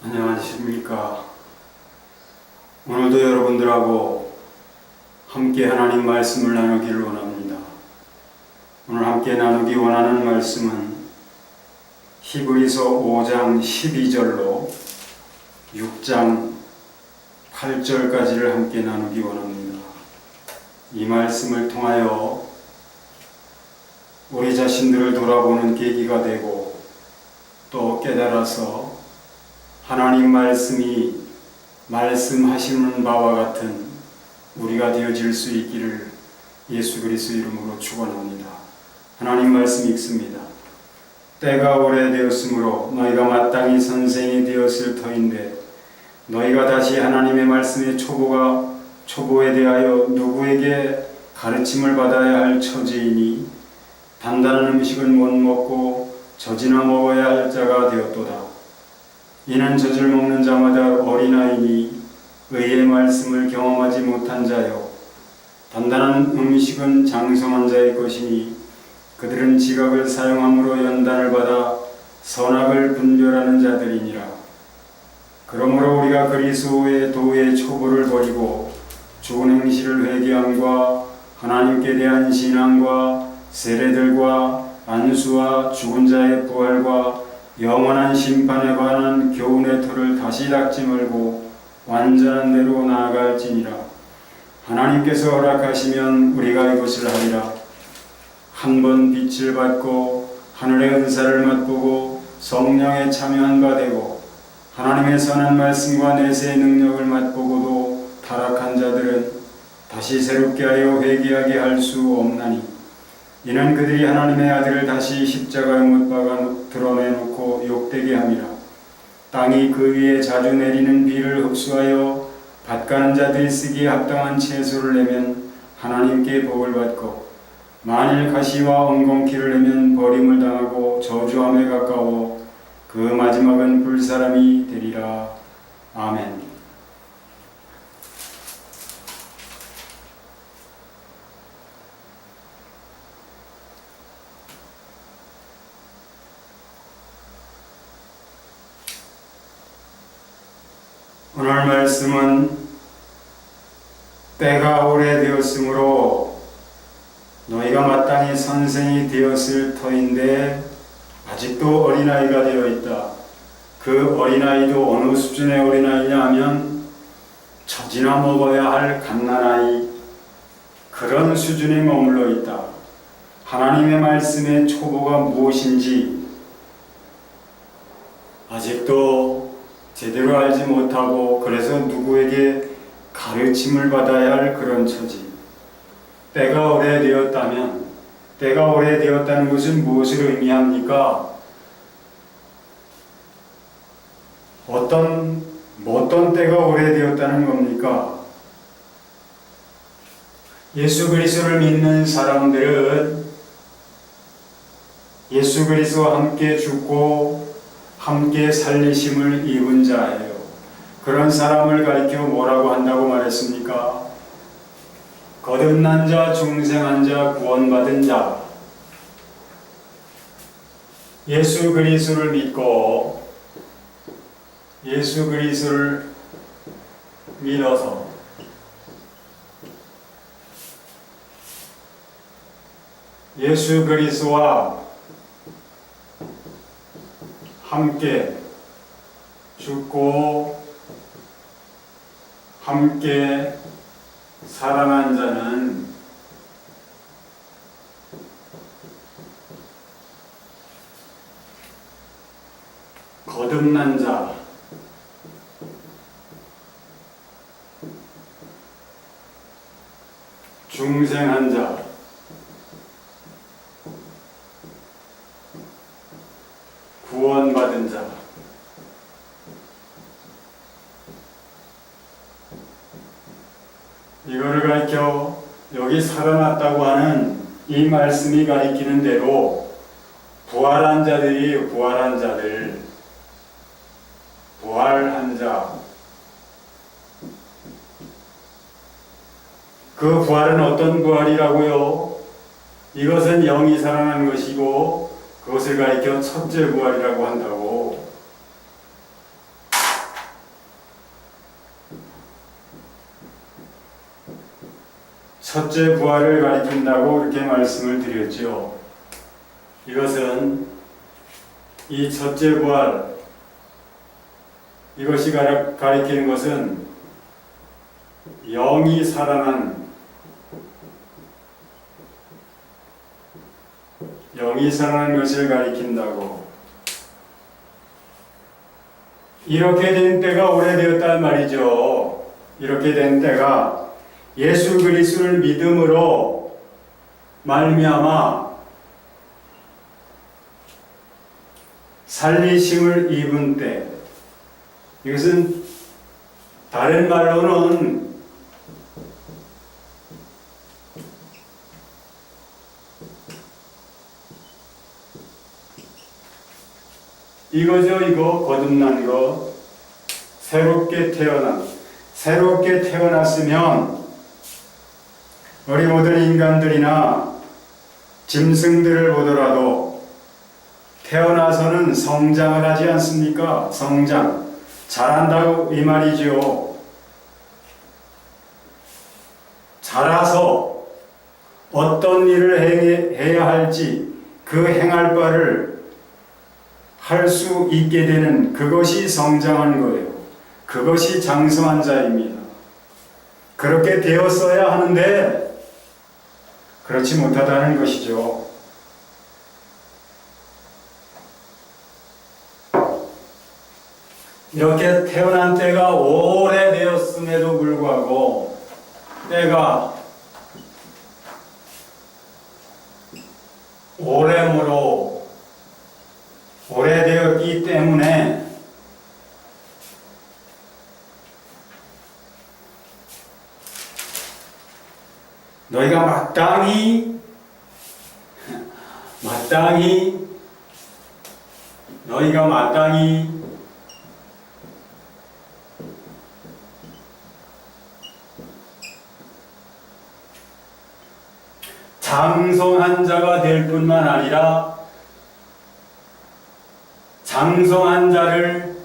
안녕하십니까. 오늘도 여러분들하고 함께 하나님 말씀을 나누기를 원합니다. 오늘 함께 나누기 원하는 말씀은 히브리서 5장 12절로 6장 8절까지를 함께 나누기 원합니다. 이 말씀을 통하여 우리 자신들을 돌아보는 계기가 되고 또 깨달아서 하나님 말씀이 말씀하시는 바와 같은 우리가 되어질 수 있기를 예수 그리스도 이름으로 축원합니다. 하나님 말씀 읽습니다. 때가 오래되었으므로 너희가 마땅히 선생이 되었을 터인데 너희가 다시 하나님의 말씀의 초보에 대하여 누구에게 가르침을 받아야 할 처지이니 단단한 음식은 못 먹고 젖이나 먹어야 할 자가 되었도다. 이는 젖을 먹는 자마다 어린아이니 의의 말씀을 경험하지 못한 자요 단단한 음식은 장성한 자의 것이니 그들은 지각을 사용함으로 연단을 받아 선악을 분별하는 자들이니라. 그러므로 우리가 그리스도의 도의 초보를 버리고 좋은 행실을 회개함과 하나님께 대한 신앙과 세례들과 안수와 죽은 자의 부활과 영원한 심판에 관한 교훈의 틀을 다시 닦지 말고 완전한 대로 나아갈지니라. 하나님께서 허락하시면 우리가 이것을 하리라. 한 번 빛을 받고 하늘의 은사를 맛보고 성령에 참여한 바 되고 하나님의 선한 말씀과 내세의 능력을 맛보고도 타락한 자들은 다시 새롭게 하여 회개하게 할 수 없나니 이는 그들이 하나님의 아들을 다시 십자가에 못 박아 드러내놓고 욕되게 함이라. 땅이 그 위에 자주 내리는 비를 흡수하여 밭가는 자들이 쓰기에 합당한 채소를 내면 하나님께 복을 받고 만일 가시와 엉겅퀴를 내면 버림을 당하고 저주함에 가까워 그 마지막은 불사람이 되리라. 아멘. 오늘 말씀은 때가 오래되었으므로 너희가 마땅히 선생이 되었을 터인데 아직도 어린아이가 되어 있다. 그 어린아이도 어느 수준의 어린아이냐 하면 젖이나 먹어야 할 갓난아이 그런 수준에 머물러 있다. 하나님의 말씀의 초보가 무엇인지 아직도 제대로 알지 못하고 그래서 누구에게 가르침을 받아야 할 그런 처지. 때가 오래되었다면 때가 오래되었다는 것은 무엇을 의미합니까? 어떤 때가 오래되었다는 겁니까? 예수 그리스도를 믿는 사람들은 예수 그리스도와 함께 죽고 함께 살리심을 입은 자예요. 그런 사람을 가리켜 뭐라고 한다고 말했습니까? 거듭난 자, 중생한 자, 구원받은 자. 예수 그리스도를 믿고 예수 그리스도를 믿어서 예수 그리스도와 함께 죽고 함께 살아난 자는 거듭난 자, 중생한 자, 구원받은 자. 이거를 가리켜 여기 살아났다고 하는 이 말씀이 가리키는 대로 부활한 자들이 부활한 자들, 부활한 자. 그 부활은 어떤 부활이라고요? 이것은 영이 살아난 것이고 그것을 가리켜 첫째 부활이라고 한다고. 첫째 부활을 가리킨다고 이렇게 말씀을 드렸죠. 이것은 이 첫째 부활, 이것이 가리키는 것은 영이 살아난 것을 가리킨다고. 이렇게 된 때가 오래되었단 말이죠. 이렇게 된 때가 예수 그리스도를 믿음으로 말미암아 살리심을 입은 때. 이것은 다른 말로는 이거죠. 이거 거듭난 거, 새롭게 태어났으면 우리 모든 인간들이나 짐승들을 보더라도 태어나서는 성장을 하지 않습니까? 성장, 자란다고 이 말이죠. 자라서 어떤 일을 해야 할지 그 행할 바를 할 수 있게 되는 그것이 성장한 거예요. 그것이 장성한 자입니다. 그렇게 되었어야 하는데 그렇지 못하다는 것이죠. 이렇게 태어난 때가 오래되었음에도 불구하고 때가 오래되었기 때문에 너희가 마땅히 장성한 자가 될 뿐만 아니라 장성한 자를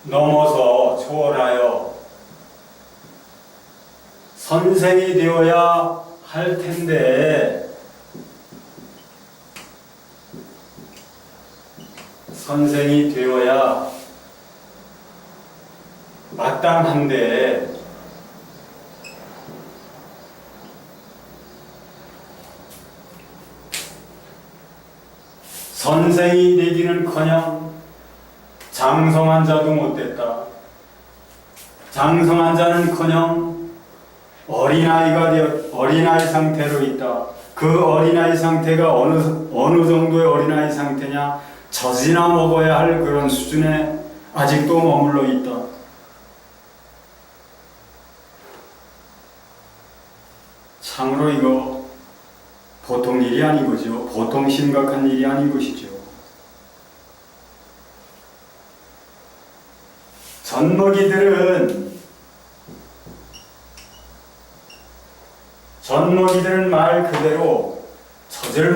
넘어서 초월하여 선생이 되어야 할 텐데, 선생이 되어야 마땅한데 선생이 되기는커녕 장성한 자도 못됐다. 장성한 자는커녕 어린아이 상태로 있다. 그 어린아이 상태가 어느 정도의 어린아이 상태냐? 젖이나 먹어야 할 그런 수준에 아직도 머물러 있다. 참으로 이거 보통 일이 아닌 거죠. 보통 심각한 일이 아닌 것이죠. 젖먹이들은 말 그대로 젖을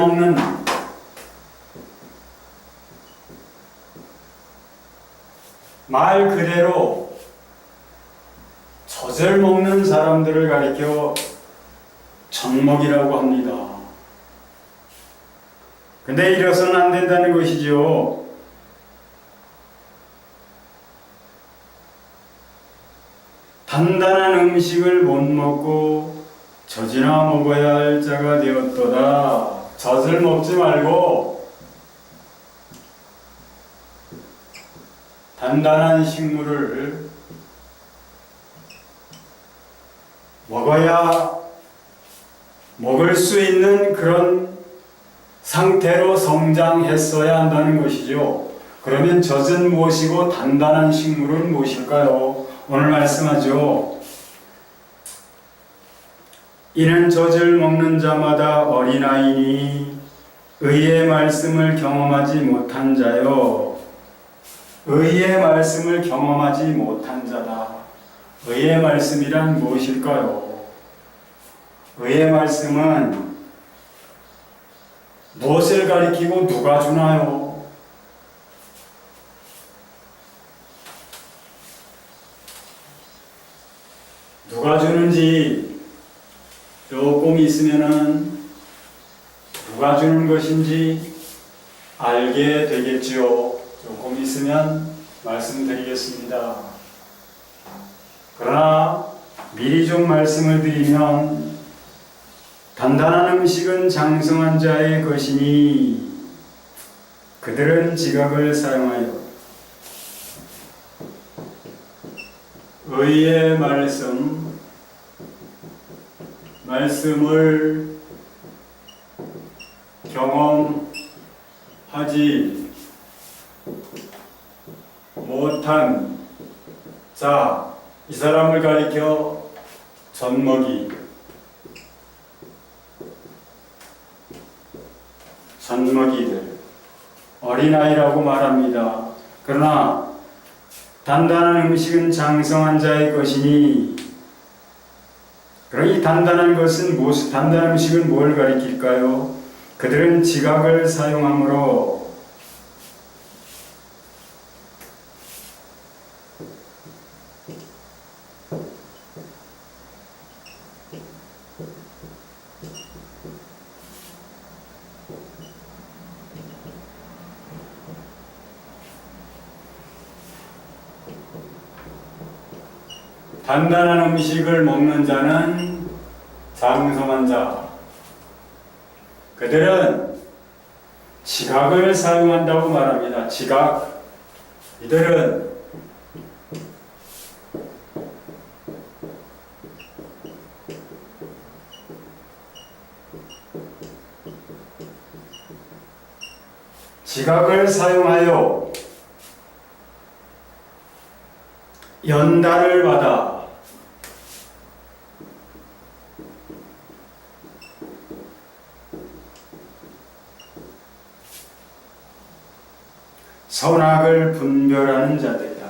먹는 사람들을 가리켜 젖먹이라고 합니다. 근데 이래서는 안 된다는 것이죠. 단단한 음식을 못 먹고 젖이나 먹어야 할 자가 되었도다. 젖을 먹지 말고 단단한 식물을 먹을 수 있는 그런 상태로 성장했어야 한다는 것이죠. 그러면 젖은 무엇이고 단단한 식물은 무엇일까요? 오늘 말씀하죠. 이는 젖을 먹는 자마다 어린아이니 의의 말씀을 경험하지 못한 자요. 의의 말씀을 경험하지 못한 자다. 의의 말씀이란 무엇일까요? 의의 말씀은 무엇을 가리키고 누가 주나요? 있으면은 누가 주는 것인지 알게 되겠지요. 조금 있으면 말씀드리겠습니다. 그러나 미리 좀 말씀을 드리면 단단한 음식은 장성한 자의 것이니 그들은 지각을 사용하여 의의 말씀을 경험하지 못한 자, 이 사람을 가리켜 젖먹이들, 어린아이라고 말합니다. 그러나 단단한 음식은 장성한 자의 것이니, 그럼 이 단단한 음식은 뭘 가리킬까요? 그들은 지각을 사용하므로 단단한 음식을 먹는 자는 장성한 자. 그들은 지각을 사용한다고 말합니다. 지각. 이들은 지각을 사용하여 연단을 받아 선악을 분별하는 자들이다.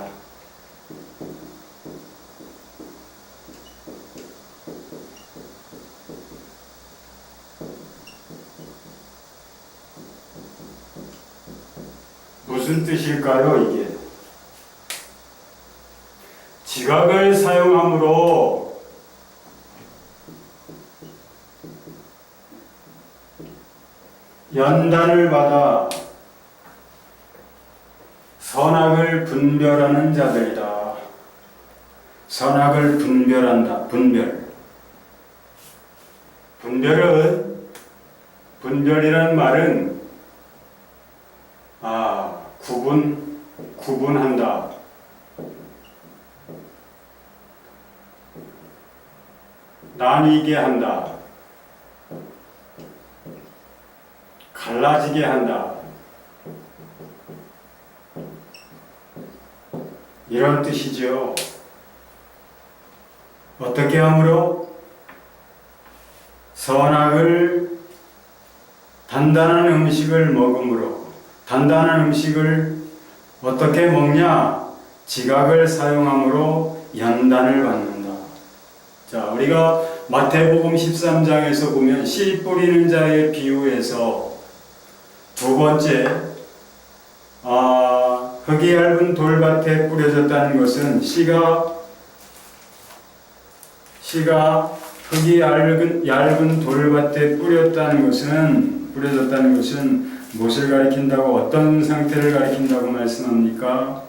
무슨 뜻일까요, 이게? 지각을 사용함으로 연단을 받아 선악을 분별하는 자들이다. 선악을 분별한다. 분별이란 말은 구분한다. 나뉘게 한다. 갈라지게 한다. 이런 뜻이죠. 어떻게 함으로? 단단한 음식을 먹음으로. 단단한 음식을 어떻게 먹냐? 지각을 사용함으로 연단을 받는다. 자, 우리가 마태복음 13장에서 보면 씨 뿌리는 자의 비유에서 두 번째, 흙이 얇은 돌밭에 뿌려졌다는 것은 씨가 흙이 얇은 돌밭에 뿌려졌다는 것은 무엇을 가리킨다고, 어떤 상태를 가리킨다고 말씀합니까?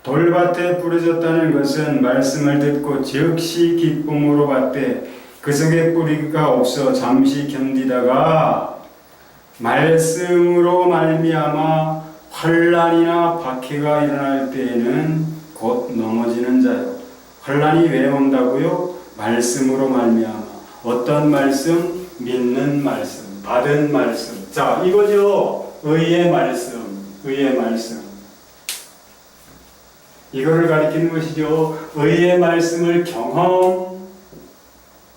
돌밭에 뿌려졌다는 것은 말씀을 듣고 즉시 기쁨으로 받되 그 속에 뿌리가 없어 잠시 견디다가 말씀으로 말미암아 환난이나 박해가 일어날 때에는 곧 넘어지는 자요. 환난이 왜 온다고요? 말씀으로 말미암아. 어떤 말씀? 믿는 말씀, 받은 말씀. 자, 이거죠. 의의 말씀. 이거를 가리키는 것이죠. 의의 말씀을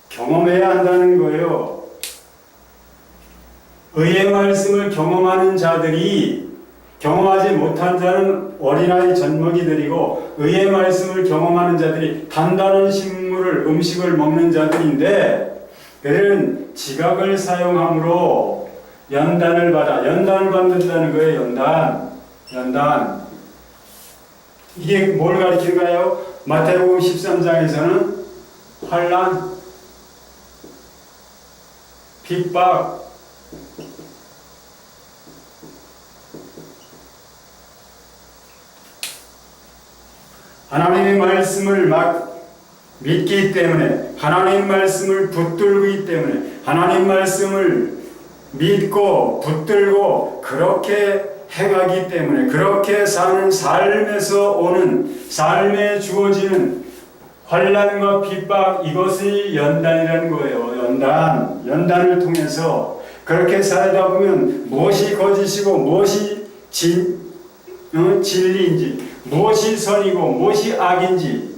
경험해야 한다는 거예요. 의의 말씀을 경험하는 자들이, 경험하지 못한 자는 어린아이 젖먹이들이고, 의의 말씀을 경험하는 자들이 단단한 음식을 먹는 자들인데, 그들은 지각을 사용함으로 연단을 받는다는 거예요. 연단. 이게 뭘 가리키는가요? 마태복음 13장에서는 환난, 핍박, 하나님의 말씀을 막 믿기 때문에, 하나님 말씀을 붙들기 때문에, 하나님 말씀을 믿고 붙들고 그렇게 행하기 때문에, 그렇게 사는 삶에서 오는, 삶에 주어지는 환난과 핍박, 이것이 연단이라는 거예요. 연단을 통해서 그렇게 살다 보면 무엇이 거짓이고 무엇이 진리인지, 무엇이 선이고 무엇이 악인지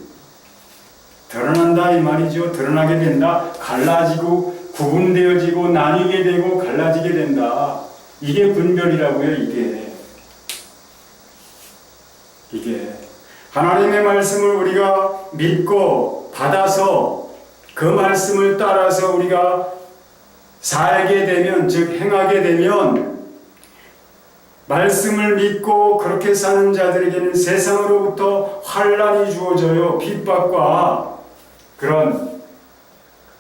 드러난다 이 말이죠. 드러나게 된다. 갈라지고 구분되어지고 나뉘게 되고 갈라지게 된다. 이게 분별이라고요. 이게 하나님의 말씀을 우리가 믿고 받아서 그 말씀을 따라서 우리가 살게 되면, 즉 행하게 되면, 말씀을 믿고 그렇게 사는 자들에게는 세상으로부터 환난이 주어져요. 핍박과 그런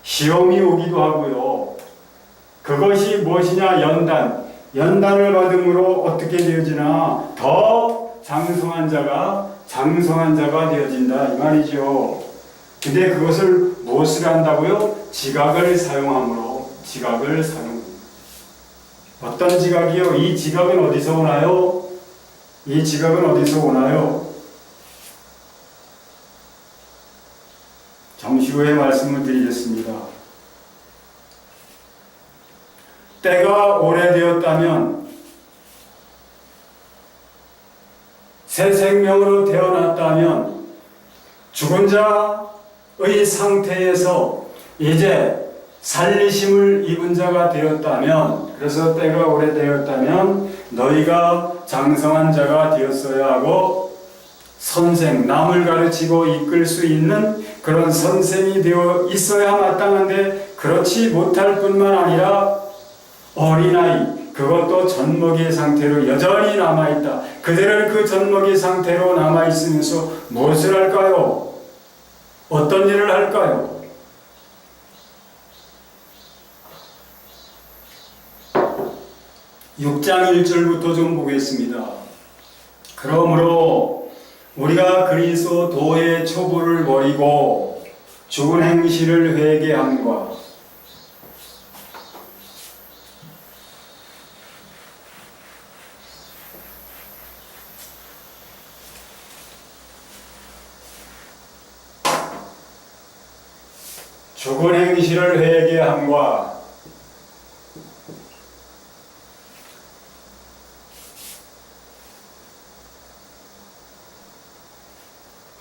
시험이 오기도 하고요. 그것이 무엇이냐? 연단을 받음으로 어떻게 되어지나? 더 장성한 자가 되어진다 이 말이죠. 근데 그것을 무엇을 한다고요? 지각을 사용함으로. 어떤 지각이요? 이 지각은 어디서 오나요? 잠시 후에 말씀을 드리겠습니다. 때가 오래되었다면, 새 생명으로 태어났다면, 죽은 자의 상태에서 이제 살리심을 입은 자가 되었다면, 그래서 때가 오래되었다면 너희가 장성한 자가 되었어야 하고, 선생, 남을 가르치고 이끌 수 있는 그런 선생이 되어 있어야 마땅한데, 그렇지 못할 뿐만 아니라 어린아이, 그것도 젖먹이 상태로 여전히 남아있다. 그들은 그 젖먹이 상태로 남아있으면서 무엇을 할까요? 어떤 일을 할까요? 6장 1절부터 좀 보겠습니다. 그러므로 우리가 그리스도의 초부를 버리고 죽은 행실을 회개함과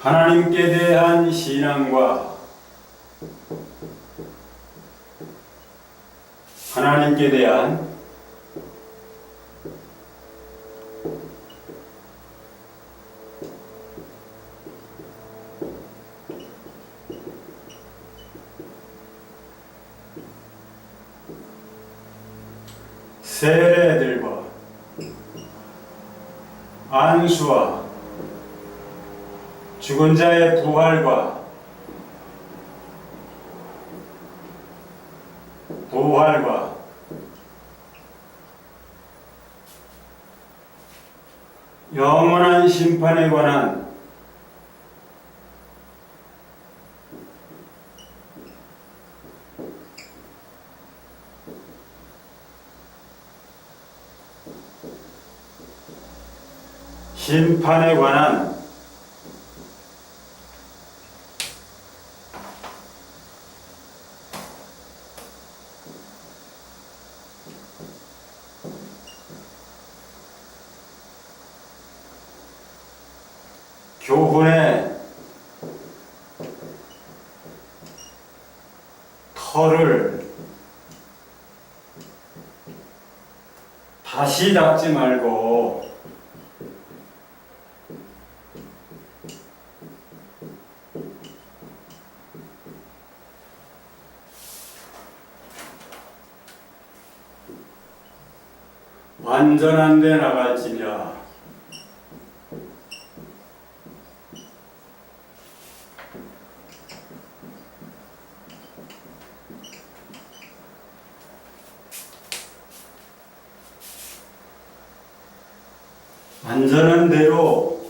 하나님께 대한 신앙과 하나님께 대한 세례들과 안수와 죽은 자의 부활과 영원한 심판에 관한 교훈의 털을 다시 닦지 말고 안전한 데 나갈지니라. 안전한 데로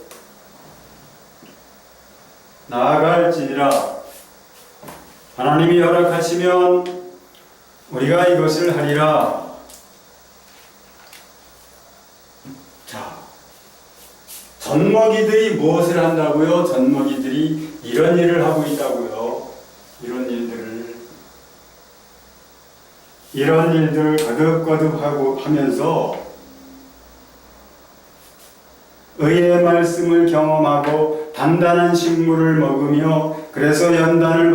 나아갈지니라. 하나님이 허락하시면 우리가 이것을 하리라. 자, 젖먹이들이 무엇을 한다고요? 젖먹이들이 이런 일을 하고 있다고요. 이런 일들을 거듭거듭 하면서 의의 말씀을 경험하고 단단한 식물을 먹으며, 그래서 연단을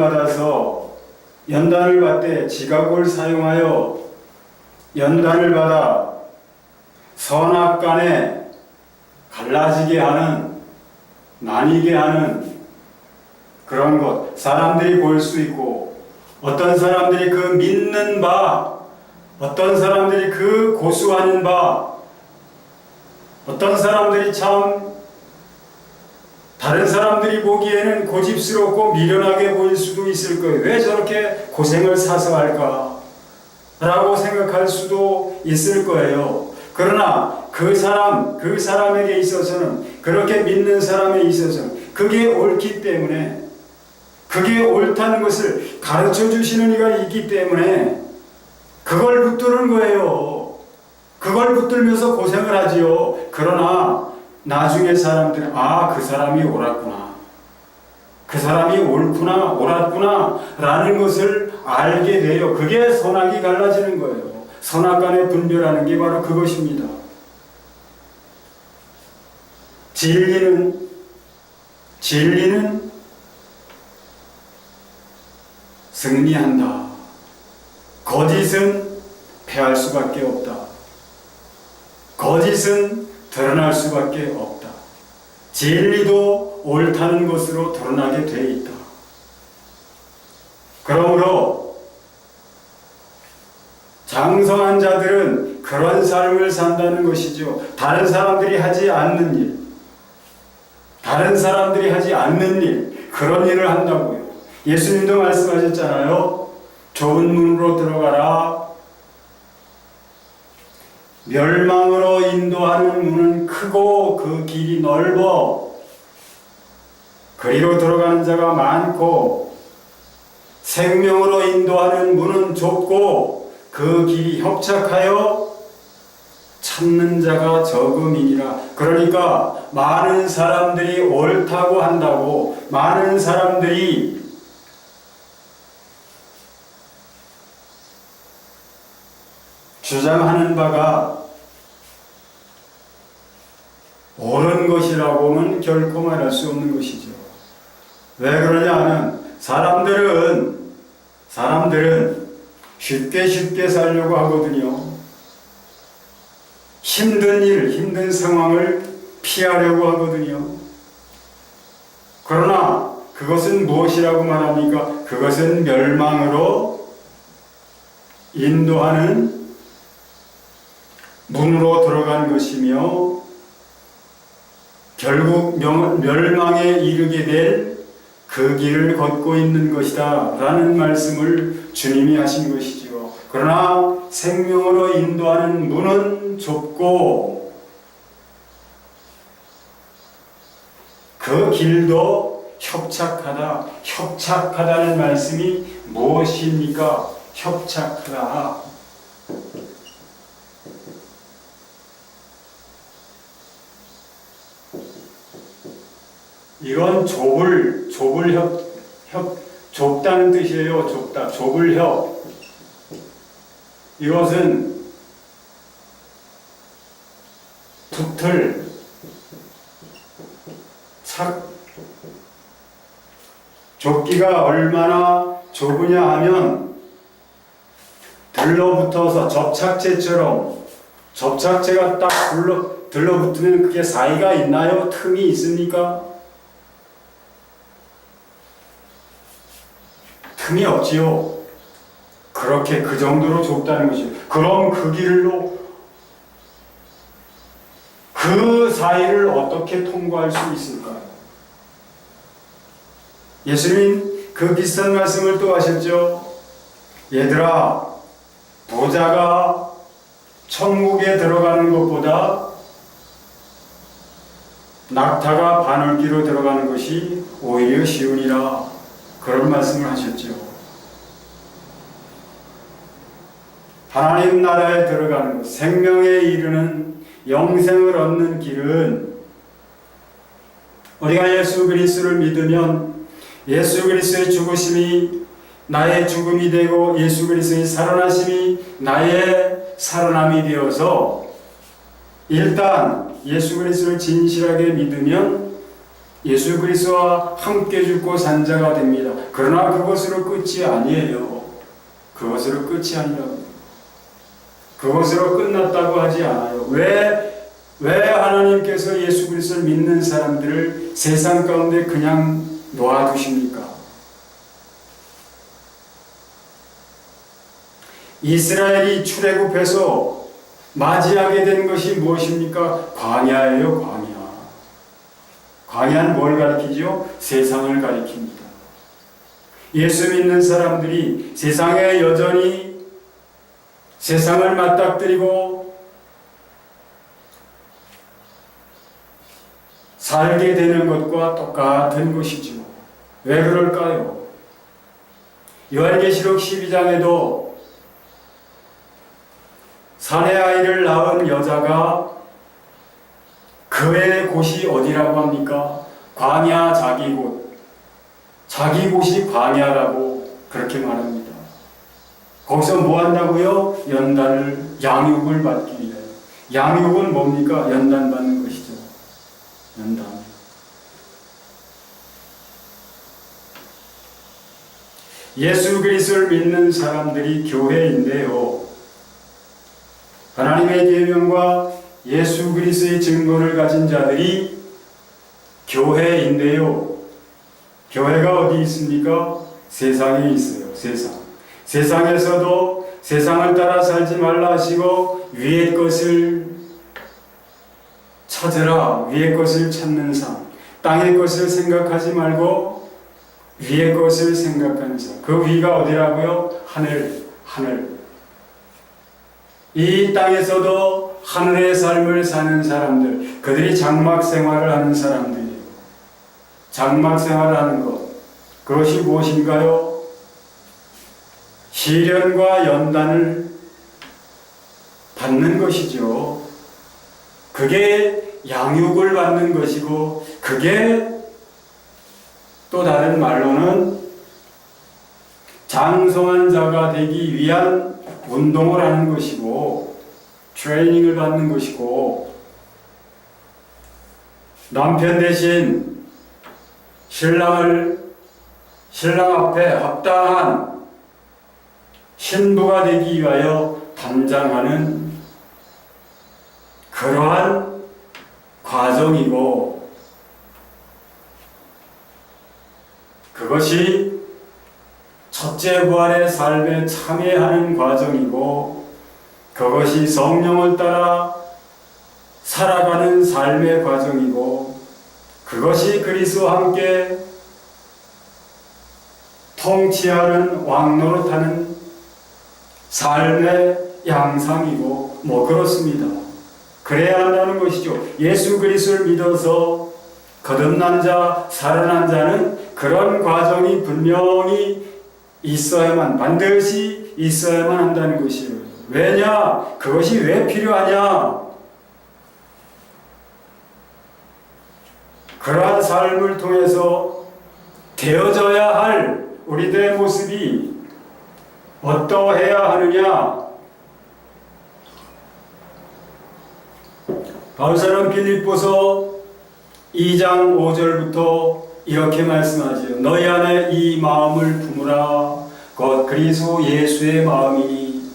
받되 지각을 사용하여 연단을 받아 선악간에 갈라지게 하는, 나뉘게 하는 그런 것, 사람들이 볼 수 있고, 어떤 사람들이 그 믿는 바, 어떤 사람들이 그 고수하는 바, 어떤 사람들이 참 다른 사람들이 보기에는 고집스럽고 미련하게 보일 수도 있을 거예요. 왜 저렇게 고생을 사서 할까? 라고 생각할 수도 있을 거예요. 그러나 그 사람에게 있어서는, 그렇게 믿는 사람에 있어서는 그게 옳기 때문에, 그게 옳다는 것을 가르쳐 주시는 이가 있기 때문에 그걸 붙드는 거예요. 그걸 붙들면서 고생을 하지요. 그러나 나중에 사람들은 그 사람이 옳았구나, 그 사람이 옳구나, 옳았구나 라는 것을 알게 돼요. 그게 선악이 갈라지는 거예요. 선악간에 분별하는 게 바로 그것입니다. 진리는 승리한다. 거짓은 패할 수밖에 없다. 거짓은 드러날 수밖에 없다. 진리도 옳다는 것으로 드러나게 되어 있다. 그러므로 장성한 자들은 그런 삶을 산다는 것이죠. 다른 사람들이 하지 않는 일, 그런 일을 한다고요. 예수님도 말씀하셨잖아요. 좁은 문으로 들어가라. 멸망으로 인도하는 문은 크고 그 길이 넓어 그리로 들어가는 자가 많고, 생명으로 인도하는 문은 좁고 그 길이 협착하여 찾는 자가 적음이니라. 그러니까 많은 사람들이 옳다고 한다고, 많은 사람들이 주장하는 바가 옳은 것이라고는 결코 말할 수 없는 것이죠. 왜 그러냐 하면 사람들은 쉽게 살려고 하거든요. 힘든 상황을 피하려고 하거든요. 그러나 그것은 무엇이라고 말합니까? 그것은 멸망으로 인도하는 문으로 들어간 것이며, 결국 멸망에 이르게 될 그 길을 걷고 있는 것이다 라는 말씀을 주님이 하신 것이죠. 그러나 생명으로 인도하는 문은 좁고 그 길도 협착하다는 말씀이 무엇입니까? 협착하다. 이건 좁다는 뜻이에요. 좁을 협. 이것은 붙을 좁기가 얼마나 좁으냐 하면, 들러붙어서 접착제가 딱 들러붙으면 그게 사이가 있나요? 틈이 있습니까? 틈이 없지요. 그렇게 그 정도로 좁다는 것이죠. 그럼 그 길로 그 사이를 어떻게 통과할 수 있을까요? 예수님 그 비슷한 말씀을 또 하셨죠. 얘들아, 부자가 천국에 들어가는 것보다 낙타가 바늘귀로 들어가는 것이 오히려 쉬우니라. 그런 말씀을 하셨죠. 하나님 나라에 들어가는 것, 생명에 이르는 영생을 얻는 길은 우리가 예수 그리스도를 믿으면 예수 그리스도의 죽으심이 나의 죽음이 되고 예수 그리스도의 살아나심이 나의 살아남이 되어서 일단 예수 그리스도를 진실하게 믿으면 예수 그리스도와 함께 죽고 산 자가 됩니다. 그러나 그것으로 끝이 아니에요. 그것으로 끝이 아니라고. 그것으로 끝났다고 하지 않아요. 왜 하나님께서 예수 그리스도를 믿는 사람들을 세상 가운데 그냥 놓아두십니까? 이스라엘이 출애굽해서 맞이하게 된 것이 무엇입니까? 광야예요, 광야. 광야는 뭘 가리키죠? 세상을 가리킵니다. 예수 믿는 사람들이 세상에 여전히 세상을 맞닥뜨리고 살게 되는 것과 똑같은 것이죠. 왜 그럴까요? 요한계시록 12장에도 사내 아이를 낳은 여자가 그의 곳이 어디라고 합니까? 광야 자기 곳. 자기 곳이 광야라고 그렇게 말합니다. 거기서 뭐 한다고요? 양육을 받기 위해. 양육은 뭡니까? 연단 받는 것이죠. 연단. 예수 그리스도를 믿는 사람들이 교회인데요. 하나님의 계명과 예수 그리스도의 증거를 가진 자들이 교회인데요. 교회가 어디 있습니까? 세상에 있어요. 세상에서도 세상을 따라 살지 말라 하시고 위의 것을 찾으라. 위의 것을 찾는 삶. 땅의 것을 생각하지 말고 위의 것을 생각하는 삶. 그 위가 어디라고요? 하늘. 이 땅에서도 하늘의 삶을 사는 사람들, 그들이 장막 생활을 하는 사람들이에요. 장막 생활을 하는 것, 그것이 무엇인가요? 시련과 연단을 받는 것이죠. 그게 양육을 받는 것이고, 그게 또 다른 말로는 장성한 자가 되기 위한 운동을 하는 것이고 트레이닝을 받는 것이고, 남편 대신 신랑 앞에 합당한 신부가 되기 위하여 단장하는 그러한 과정이고, 그것이 첫째 부활의 삶에 참여하는 과정이고, 그것이 성령을 따라 살아가는 삶의 과정이고, 그것이 그리스도와 함께 통치하는 왕노릇하는 삶의 양상이고, 그렇습니다. 그래야 한다는 것이죠. 예수 그리스도를 믿어서 거듭난 자, 살아난 자는 그런 과정이 분명히 반드시 있어야만 한다는 것이에요. 왜냐? 그것이 왜 필요하냐? 그러한 삶을 통해서 되어져야 할 우리들의 모습이 어떠해야 하느냐? 바울사는 빌립보서 2장 5절부터 이렇게 말씀하지요. 너희 안에 이 마음을 품으라. 곧 그리스도 예수의 마음이니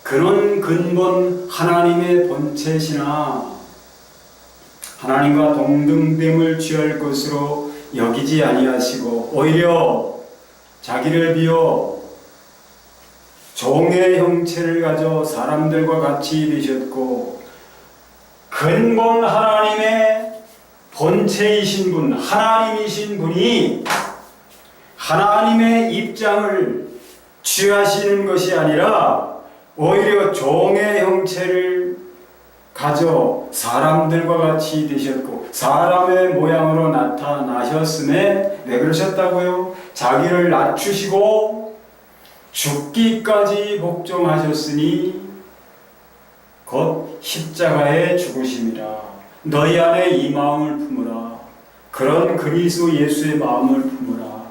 그는 근본 하나님의 본체시나 하나님과 동등됨을 취할 것으로 여기지 아니하시고 오히려 자기를 비워 종의 형체를 가져 사람들과 같이 되셨고 근본 하나님의 본체이신 분, 하나님이신 분이 하나님의 입장을 취하시는 것이 아니라 오히려 종의 형체를 가져 사람들과 같이 되셨고 사람의 모양으로 나타나셨음에 왜 그러셨다고요? 자기를 낮추시고 죽기까지 복종하셨으니 곧 십자가에 죽으심이라. 너희 안에 이 마음을 품으라. 그런 그리스도 예수의 마음을 품으라.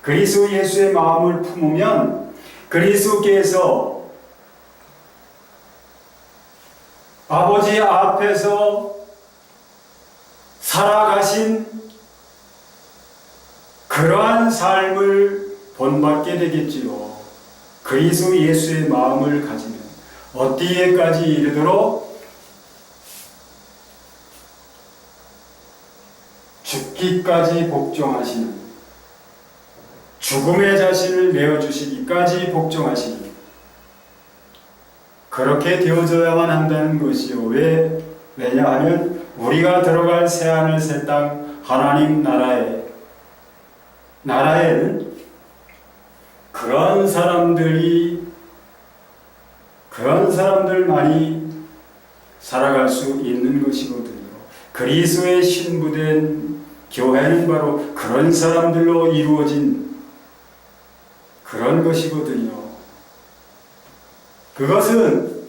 그리스도 예수의 마음을 품으면 그리스도께서 아버지 앞에서 살아가신 그러한 삶을 본받게 되겠지요. 그리스도 예수의 마음을 가지면 어디에까지 이르도록 죽기까지 복종하시는, 죽음의 자신을 내어주시기까지 복종하시는, 그렇게 되어져야만 한다는 것이요. 왜냐하면 우리가 들어갈 새하늘 새 땅 하나님 나라에는 그런 사람들만이 살아갈 수 있는 것이거든요. 그리스도의 신부된 교회는 바로 그런 사람들로 이루어진 그런 것이거든요. 그것은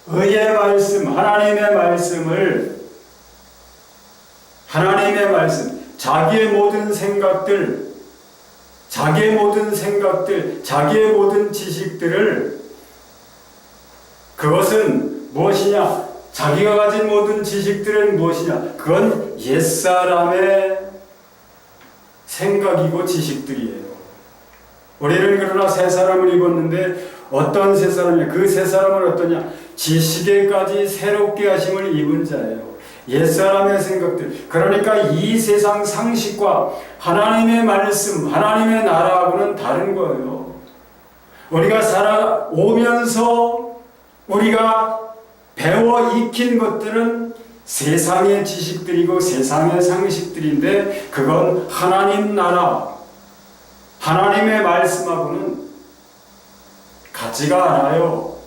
의의 말씀, 하나님의 말씀, 자기의 모든 생각들, 자기의 모든 지식들을, 그것은 무엇이냐? 자기가 가진 모든 지식들은 무엇이냐? 그건 옛사람의 생각이고 지식들이에요. 우리는 그러나 새 사람을 입었는데 어떤 새 사람이냐? 그 새 사람은 어떠냐? 지식에까지 새롭게 하심을 입은 자예요. 옛사람의 생각들. 그러니까 이 세상 상식과 하나님의 말씀, 하나님의 나라하고는 다른 거예요. 우리가 살아오면서 우리가 배워 익힌 것들은 세상의 지식들이고 세상의 상식들인데 그건 하나님 나라, 하나님의 말씀하고는 같지가 않아요.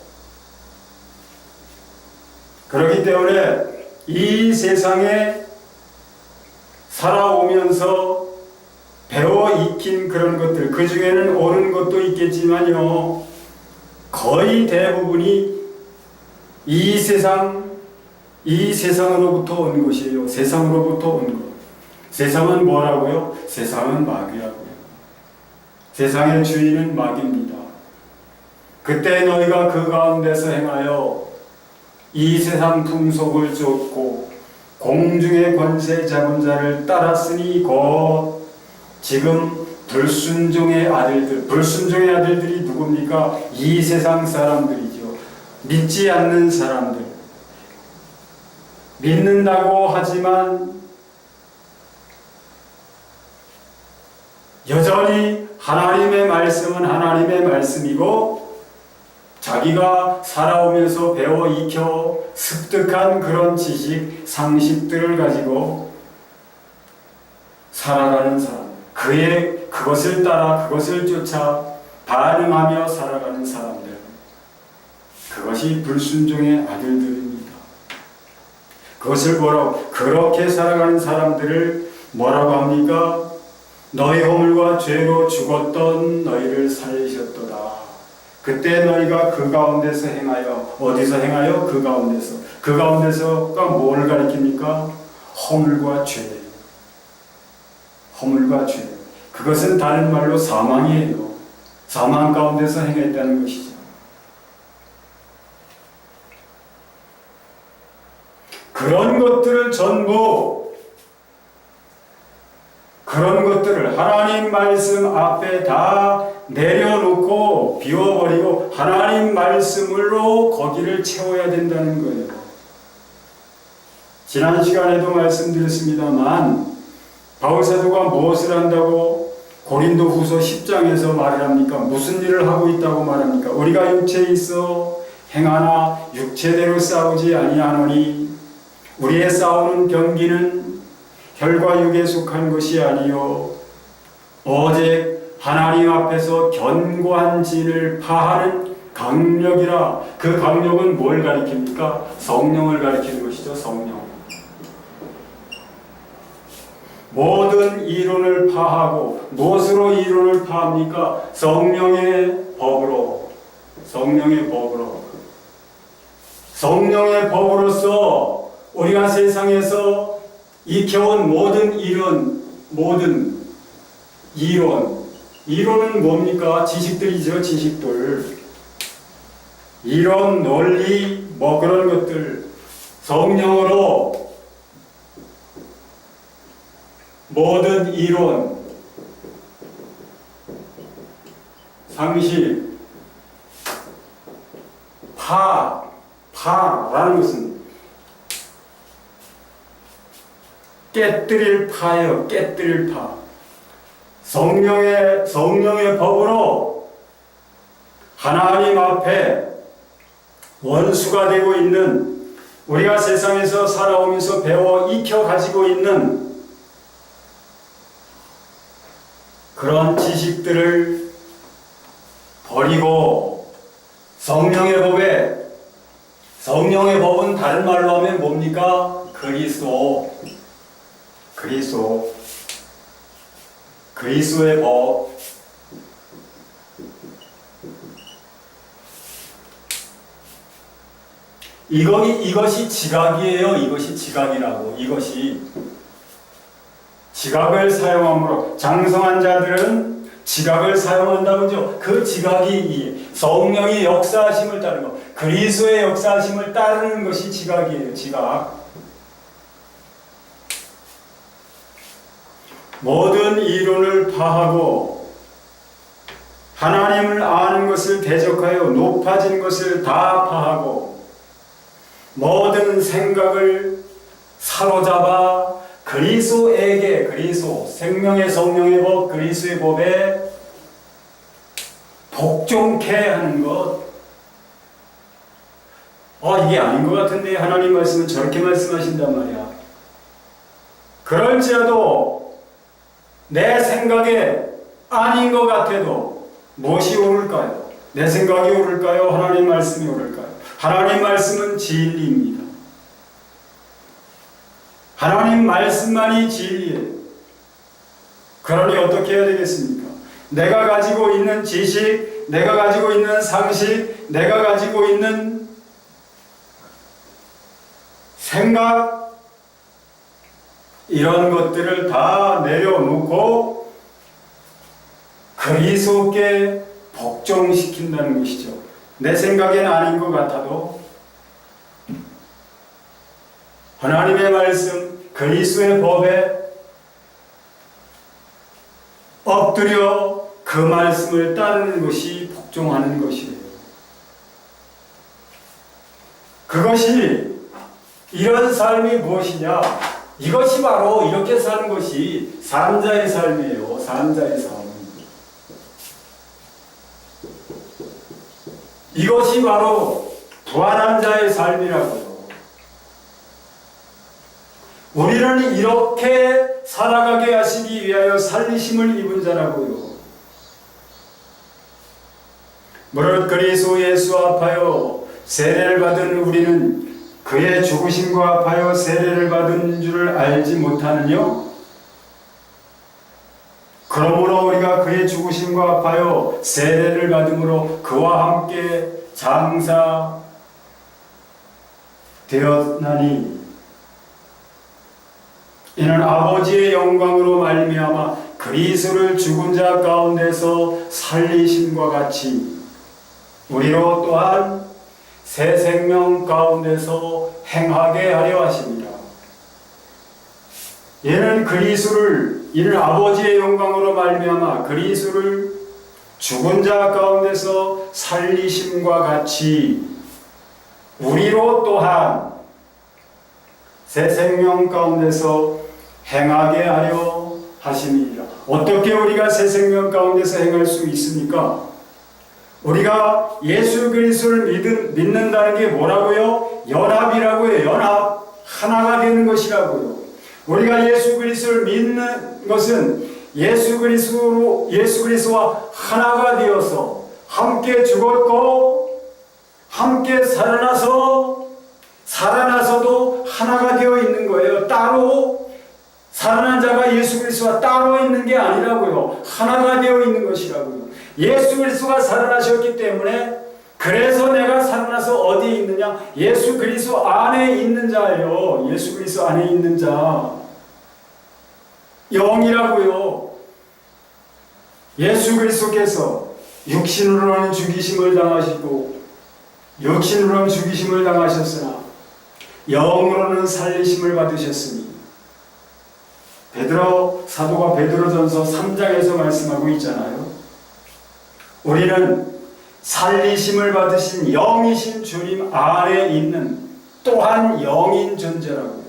그렇기 때문에 이 세상에 살아오면서 배워 익힌 그런 것들, 그 중에는 옳은 것도 있겠지만요, 거의 대부분이 이 세상으로부터 온 것이에요. 세상으로부터 온 것. 세상은 뭐라고요? 세상은 마귀라고요. 세상의 주인은 마귀입니다. 그때 너희가 그 가운데서 행하여 이 세상 풍속을 쫓고 공중의 권세 잡은 자를 따랐으니 곧 지금 불순종의 아들들이 누굽니까? 이 세상 사람들이죠. 믿지 않는 사람들, 믿는다고 하지만 여전히 하나님의 말씀은 하나님의 말씀이고 자기가 살아오면서 배워 익혀 습득한 그런 지식, 상식들을 가지고 살아가는 사람, 그것을 따라 그것을 쫓아 반응하며 살아가는 사람들, 그것이 불순종의 아들들입니다. 그것을 그렇게 살아가는 사람들을 뭐라고 합니까? 너희 허물과 죄로 죽었던 너희를 살리셨도다. 그때 너희가 그 가운데서 행하여, 어디서 행하여? 그 가운데서. 그 가운데서가 뭘 가리킵니까? 허물과 죄. 허물과 죄. 그것은 다른 말로 사망이에요. 사망 가운데서 행했다는 것이죠. 그런 것들을 전부, 그런 것들을 하나님 말씀 앞에 다 내려놓고 비워버리고 하나님 말씀으로 거기를 채워야 된다는 거예요. 지난 시간에도 말씀드렸습니다만 바울사도가 무엇을 한다고 고린도 후서 10장에서 말을 합니까? 무슨 일을 하고 있다고 말합니까? 우리가 육체에 있어 행하나 육체대로 싸우지 아니하노니 우리의 싸우는 경기는 혈과 육에 속한 것이 아니요 오직 하나님 앞에서 견고한 진을 파하는 강력이라. 그 강력은 뭘 가리킵니까? 성령을 가리키는 것이죠. 성령. 모든 이론을 파하고, 무엇으로 이론을 파합니까? 성령의 법으로. 성령의 법으로. 성령의 법으로서 우리가 세상에서 익혀온 모든 이론은 뭡니까? 지식들이죠. 지식들. 이론, 논리, 그런 것들. 성령으로 모든 이론, 상식, 파라는 것은 깨뜨릴 파예요. 깨뜨릴 파. 성령의 법으로 하나님 앞에 원수가 되고 있는, 우리가 세상에서 살아오면서 배워 익혀 가지고 있는 그런 지식들을 버리고 성령의 법은 다른 말로 하면 뭡니까? 그리스도의 법. 이것이 지각이에요. 이것이 지각이라고. 지각을 사용함으로, 장성한 자들은 지각을 사용한다고 하죠. 그 지각이 성령의 역사하심을 따르는 것, 그리스도의 역사하심을 따르는 것이 지각이에요. 지각. 모든 이론을 파하고 하나님을 아는 것을 대적하여 높아진 것을 다 파하고 모든 생각을 사로잡아 생명의 성령의 법, 그리스도의 법에 복종케 하는 것. 이게 아닌 것 같은데 하나님 말씀은 저렇게 말씀하신단 말이야. 그럴지라도 내 생각에 아닌 것 같아도 무엇이 옳을까요? 내 생각이 옳을까요? 하나님 말씀이 옳을까요? 하나님 말씀은 진리입니다. 하나님 말씀만이 진리예요. 그러니 어떻게 해야 되겠습니까? 내가 가지고 있는 지식, 내가 가지고 있는 상식, 내가 가지고 있는 생각, 이런 것들을 다 내려놓고 그리스도께 복종시킨다는 것이죠. 내 생각엔 아닌 것 같아도 하나님의 말씀, 그리스도의 법에 엎드려 그 말씀을 따르는 것이 복종하는 것이에요. 그것이, 이런 삶이 무엇이냐? 이것이 바로 이렇게 사는 것이 산자의 삶이에요. 산자의 삶. 이것이 바로 부활한 자의 삶이라고요. 우리는 이렇게 살아가게 하시기 위하여 살리심을 입은 자라고요. 무릇 그리스도 예수 합하여 세례를 받은 우리는 그의 죽으심과 합하여 세례를 받은 줄을 알지 못하느뇨? 그러므로 우리가 그의 죽으심과 합하여 세례를 받음으로 그와 함께 장사되었나니, 이는 아버지의 영광으로 말미암아 그리스도를 죽은 자 가운데서 살리심과 같이 우리로 또한 새 생명 가운데서 행하게 하려 하십니다. 이는 아버지의 영광으로 말미암아 그리스도를 죽은 자 가운데서 살리심과 같이 우리로 또한 새 생명 가운데서 행하게 하려 하심이니라. 어떻게 우리가 새 생명 가운데서 행할 수 있습니까? 우리가 예수 그리스도를 믿는다는 게 뭐라고요? 연합이라고요. 연합. 하나가 되는 것이라고요. 우리가 예수 그리스도를 믿는 것은 예수 그리스도와 하나가 되어서 함께 죽었고 함께 살아나서도 하나가 되어 있는 거예요. 따로 살아난 자가 예수 그리스도와 따로 있는 게 아니라고요. 하나가 되어 있는 것이라고요. 예수 그리스도가 살아나셨기 때문에 그래서 내가 살아나서 어디에 있느냐? 예수 그리스도 안에 있는 자예요. 예수 그리스도 안에 있는 자. 영이라고요. 예수 그리스도께서 육신으로는 죽이심을 당하셨으나 영으로는 살리심을 받으셨으니 사도가 베드로전서 3장에서 말씀하고 있잖아요. 우리는 살리심을 받으신 영이신 주님 안에 있는 또한 영인 존재라고요.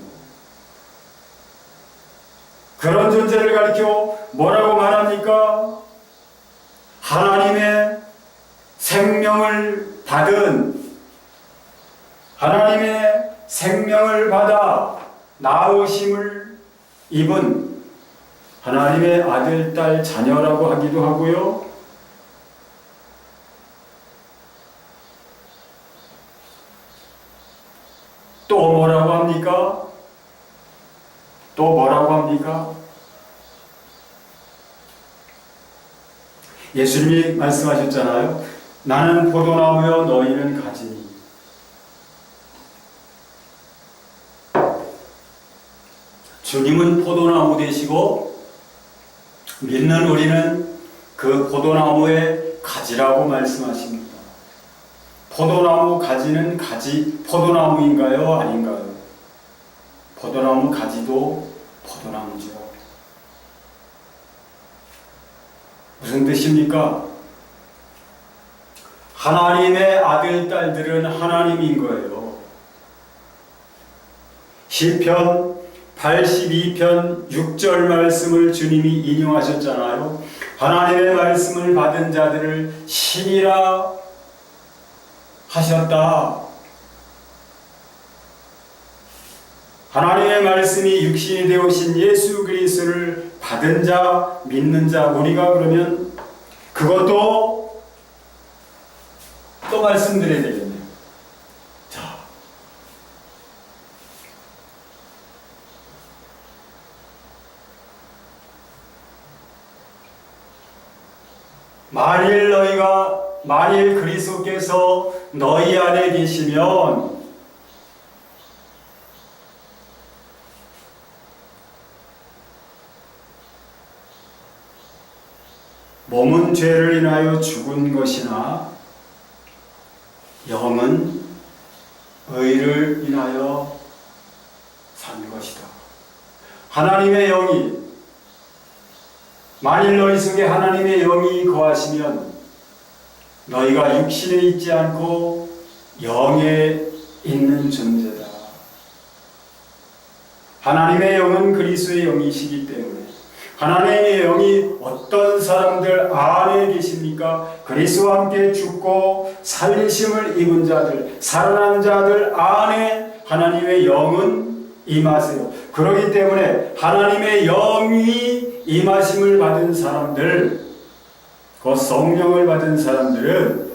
그런 존재를 가리켜 뭐라고 말합니까? 하나님의 생명을 받아 나으심을 입은 하나님의 아들, 딸, 자녀라고 하기도 하고요. 또 뭐라고 합니까? 예수님이 말씀하셨잖아요. 나는 포도나무여 너희는 가지니. 주님은 포도나무 되시고 믿는 우리는 그 포도나무의 가지라고 말씀하십니다. 포도나무 가지는 포도나무인가요? 아닌가요? 포도나무 가지도 포도나무죠. 무슨 뜻입니까? 하나님의 아들, 딸들은 하나님인 거예요. 시편 82편 6절 말씀을 주님이 인용하셨잖아요. 하나님의 말씀을 받은 자들을 신이라 하셨다. 하나님의 말씀이 육신이 되오신 예수 그리스도를 받은 자, 믿는 자, 우리가 그러면 그것도 또 말씀드려야 되겠네요. 자, 만일 그리스도께서 너희 안에 계시면 몸은 죄를 인하여 죽은 것이나 영은 의를 인하여 산 것이다. 하나님의 영이, 만일 너희 속에 하나님의 영이 거하시면 너희가 육신에 있지 않고 영에 있는 존재다. 하나님의 영은 그리스도의 영이시기 때문에 하나님의 영이 어떤 사람들 안에 계십니까? 그리스도와 함께 죽고 살리심을 입은 자들, 살아난 자들 안에 하나님의 영은 임하세요. 그렇기 때문에 하나님의 영이 임하심을 받은 사람들, 그 성령을 받은 사람들은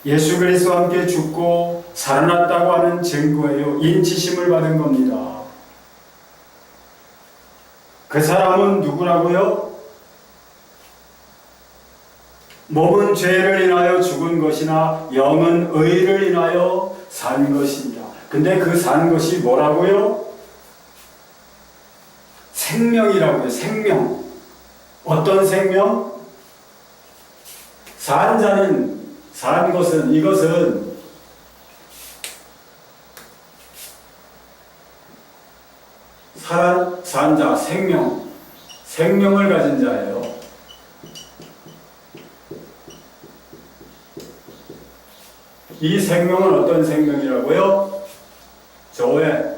예수 그리스도와 함께 죽고 살아났다고 하는 증거예요. 인치심을 받은 겁니다. 그 사람은 누구라고요? 몸은 죄를 인하여 죽은 것이나 영은 의를 인하여 산 것입니다. 근데 그 산 것이 뭐라고요? 생명이라고요. 생명. 어떤 생명? 이것은 산 자, 생명을 가진 자예요. 이 생명은 어떤 생명이라고요? 조회.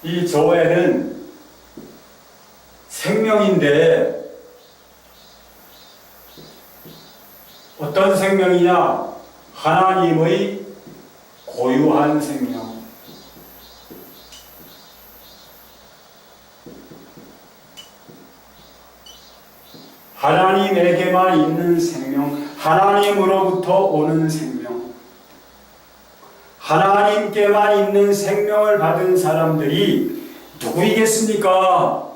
이 조회는 생명인데 어떤 생명이냐? 하나님의 고유한 생명. 하나님에게만 있는 생명, 하나님으로부터 오는 생명. 하나님께만 있는 생명을 받은 사람들이 누구이겠습니까?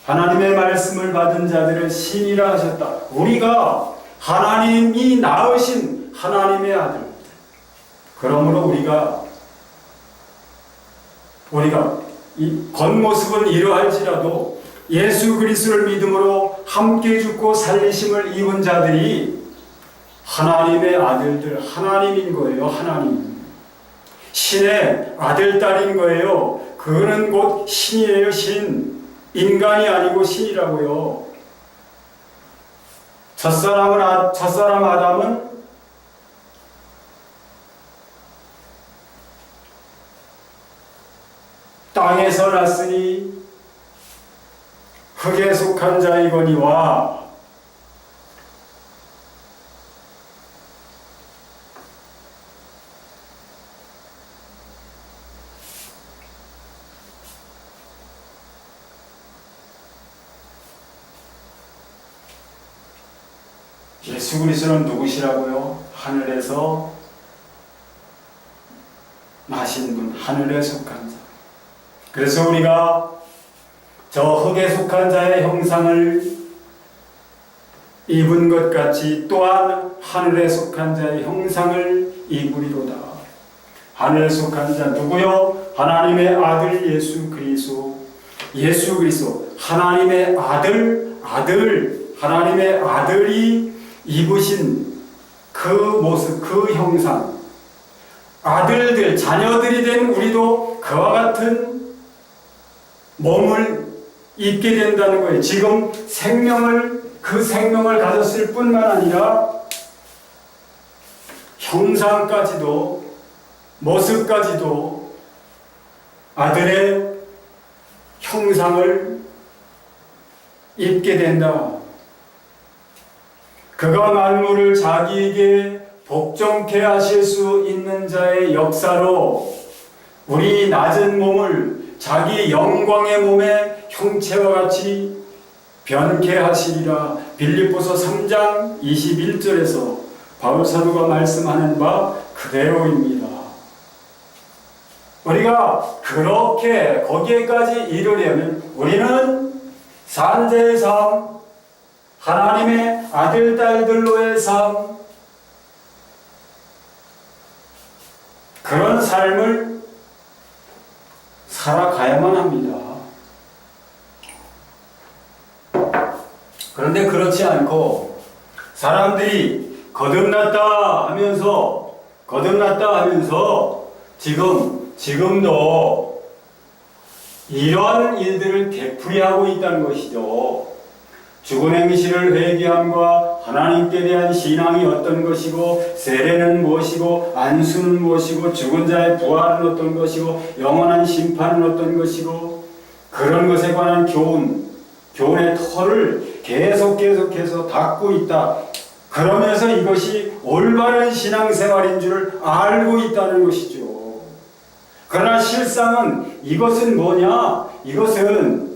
하나님의 말씀을 받은 자들을 신이라 하셨다. 우리가 하나님이 낳으신 하나님의 아들. 그러므로 우리가 이 겉모습은 이러할지라도 예수 그리스도를 믿음으로 함께 죽고 살리심을 입은 자들이 하나님의 아들들, 하나님인 거예요. 하나님. 신의 아들, 딸인 거예요. 그는 곧 신이에요. 신. 인간이 아니고 신이라고요. 첫사람 아담은 땅에서 났으니 흙에 속한 자이거니와 예수 그리스도는 누구시라고요? 하늘에서 나신 분, 하늘에 속한 자. 그래서 우리가 저 흙에 속한 자의 형상을 입은 것 같이 또한 하늘에 속한 자의 형상을 입으리로다. 하늘에 속한 자 누구요? 하나님의 아들 예수 그리스도. 예수 그리스도 하나님의 아들 하나님의 아들이 입으신 그 모습, 그 형상. 아들들, 자녀들이 된 우리도 그와 같은 몸을 입게 된다는 거예요. 지금 그 생명을 가졌을 뿐만 아니라 형상까지도, 모습까지도 아들의 형상을 입게 된다. 그가 만물을 자기에게 복종케 하실 수 있는 자의 역사로 우리 낮은 몸을 자기 영광의 몸의 형체와 같이 변케 하시리라. 빌립보서 3장 21절에서 바울 사도가 말씀하는 바 그대로입니다. 우리가 그렇게 거기에까지 이르려면 우리는 산자의 삶, 하나님의 아들, 딸들로의 삶, 그런 삶을 살아가야만 합니다. 그런데 그렇지 않고 사람들이 거듭났다 하면서 지금도 이런 일들을 되풀이하고 있다는 것이죠. 죽은 행실을 회개함과 하나님께 대한 신앙이 어떤 것이고, 세례는 무엇이고, 안수는 무엇이고, 죽은 자의 부활은 어떤 것이고, 영원한 심판은 어떤 것이고, 그런 것에 관한 교훈의 털을 계속해서 닫고 있다. 그러면서 이것이 올바른 신앙생활인 줄 알고 있다는 것이죠. 그러나 실상은 이것은 뭐냐? 이것은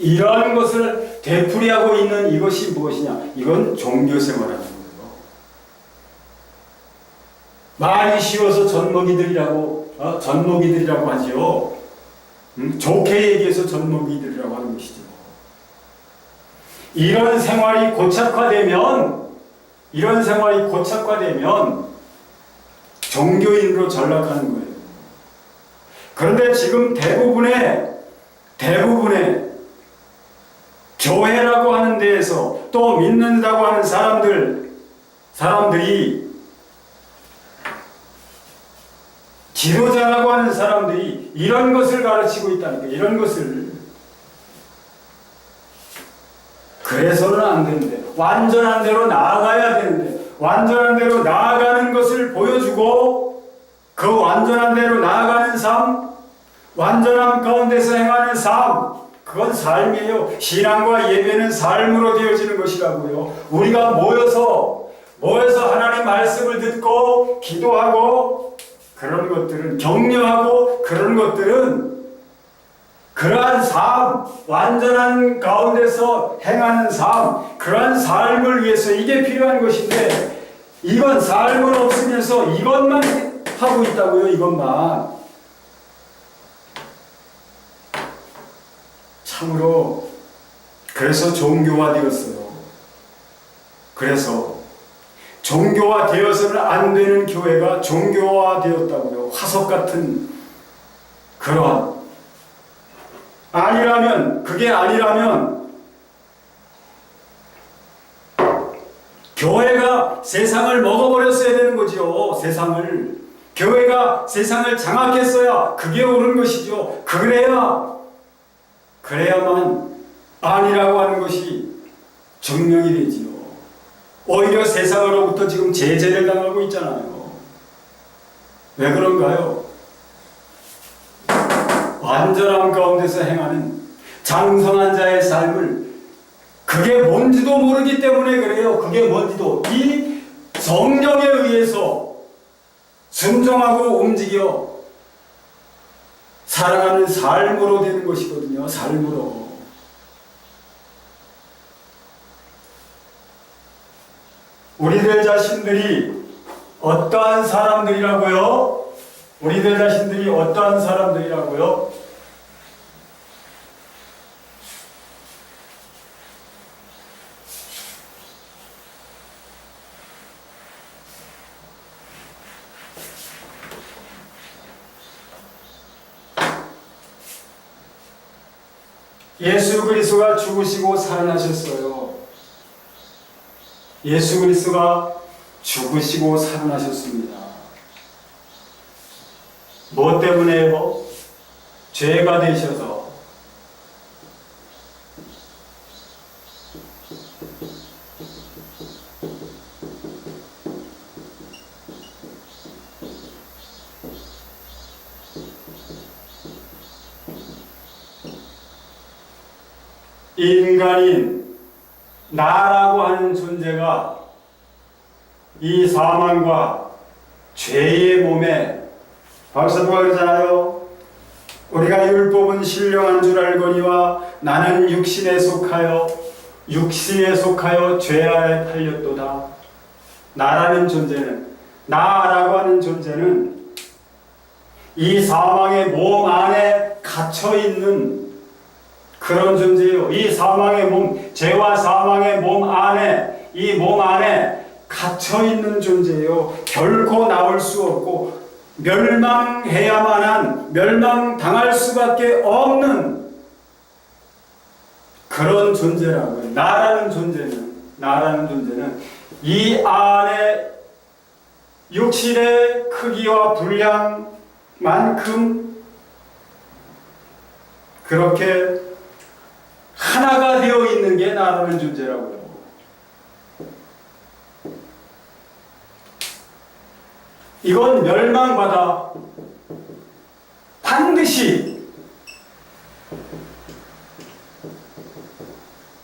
이러한 것을 되풀이하고 있는 이것이 무엇이냐? 이건 종교생활하는 거예요. 많이 쉬워서 젖먹이들이라고 하지요. 좋게 얘기해서 젖먹이들이라고 하는 것이죠. 이런 생활이 고착화되면 종교인으로 전락하는 거예요. 그런데 지금 대부분의 교회라고 하는 데에서 또 믿는다고 하는 사람들이 지도자라고 하는 사람들이 이런 것을 가르치고 있다는 거예요. 이런 것을. 그래서는 안 되는데, 완전한 대로 나아가야 되는데, 완전한 대로 나아가는 것을 보여주고, 그 완전한 대로 나아가는 삶, 완전함 가운데서 행하는 삶, 그건 삶이에요. 신앙과 예배는 삶으로 되어지는 것이라고요. 우리가 모여서 하나님 말씀을 듣고 기도하고 그런 것들은 격려하고 그런 것들은 그러한 삶, 완전한 가운데서 행하는 삶, 그러한 삶을 위해서 이게 필요한 것인데 이건 삶은 없으면서 이것만 하고 있다고요. 이것만. 참으로 그래서 종교화되었어요. 그래서 종교화되어서는 안 되는 교회가 종교화되었다고요. 화석 같은 그러한 그게 아니라면 교회가 세상을 먹어버렸어야 되는 거지요. 세상을. 교회가 세상을 장악했어야 그게 옳은 것이죠. 그래야만 아니라고 하는 것이 증명이 되지요. 오히려 세상으로부터 지금 제재를 당하고 있잖아요. 왜 그런가요? 완전함 가운데서 행하는 장성한 자의 삶을 그게 뭔지도 모르기 때문에 그래요. 그게 뭔지도 이 성령에 의해서 순종하고 움직여 살아가는 삶으로 되는 것이거든요. 삶으로. 우리들 자신들이 어떠한 사람들이라고요? 우리들 자신들이 어떠한 사람들이라고요? 예수 그리스도가 죽으시고 살아나셨어요. 예수 그리스도가 죽으시고 살아나셨습니다. 무엇 때문에요? 죄가 되셔서. 인간인 나라고 하는 존재가 이 사망과 죄의 몸에 박사도가 그러잖아요. 우리가 율법은 신령한 줄 알거니와 나는 육신에 속하여 죄 아래 팔렸도다. 나라는 존재는, 나라고 하는 존재는 이 사망의 몸 안에 갇혀있는 그런 존재예요. 이 사망의 몸, 죄와 사망의 몸 안에, 이 몸 안에 갇혀있는 존재예요. 결코 나올 수 없고 멸망해야만 한, 멸망당할 수밖에 없는 그런 존재라고요. 나라는 존재는 이 안에 육신의 크기와 분량만큼 그렇게 하나가 되어 있는 게 나라는 존재라고요. 이건 멸망받아 반드시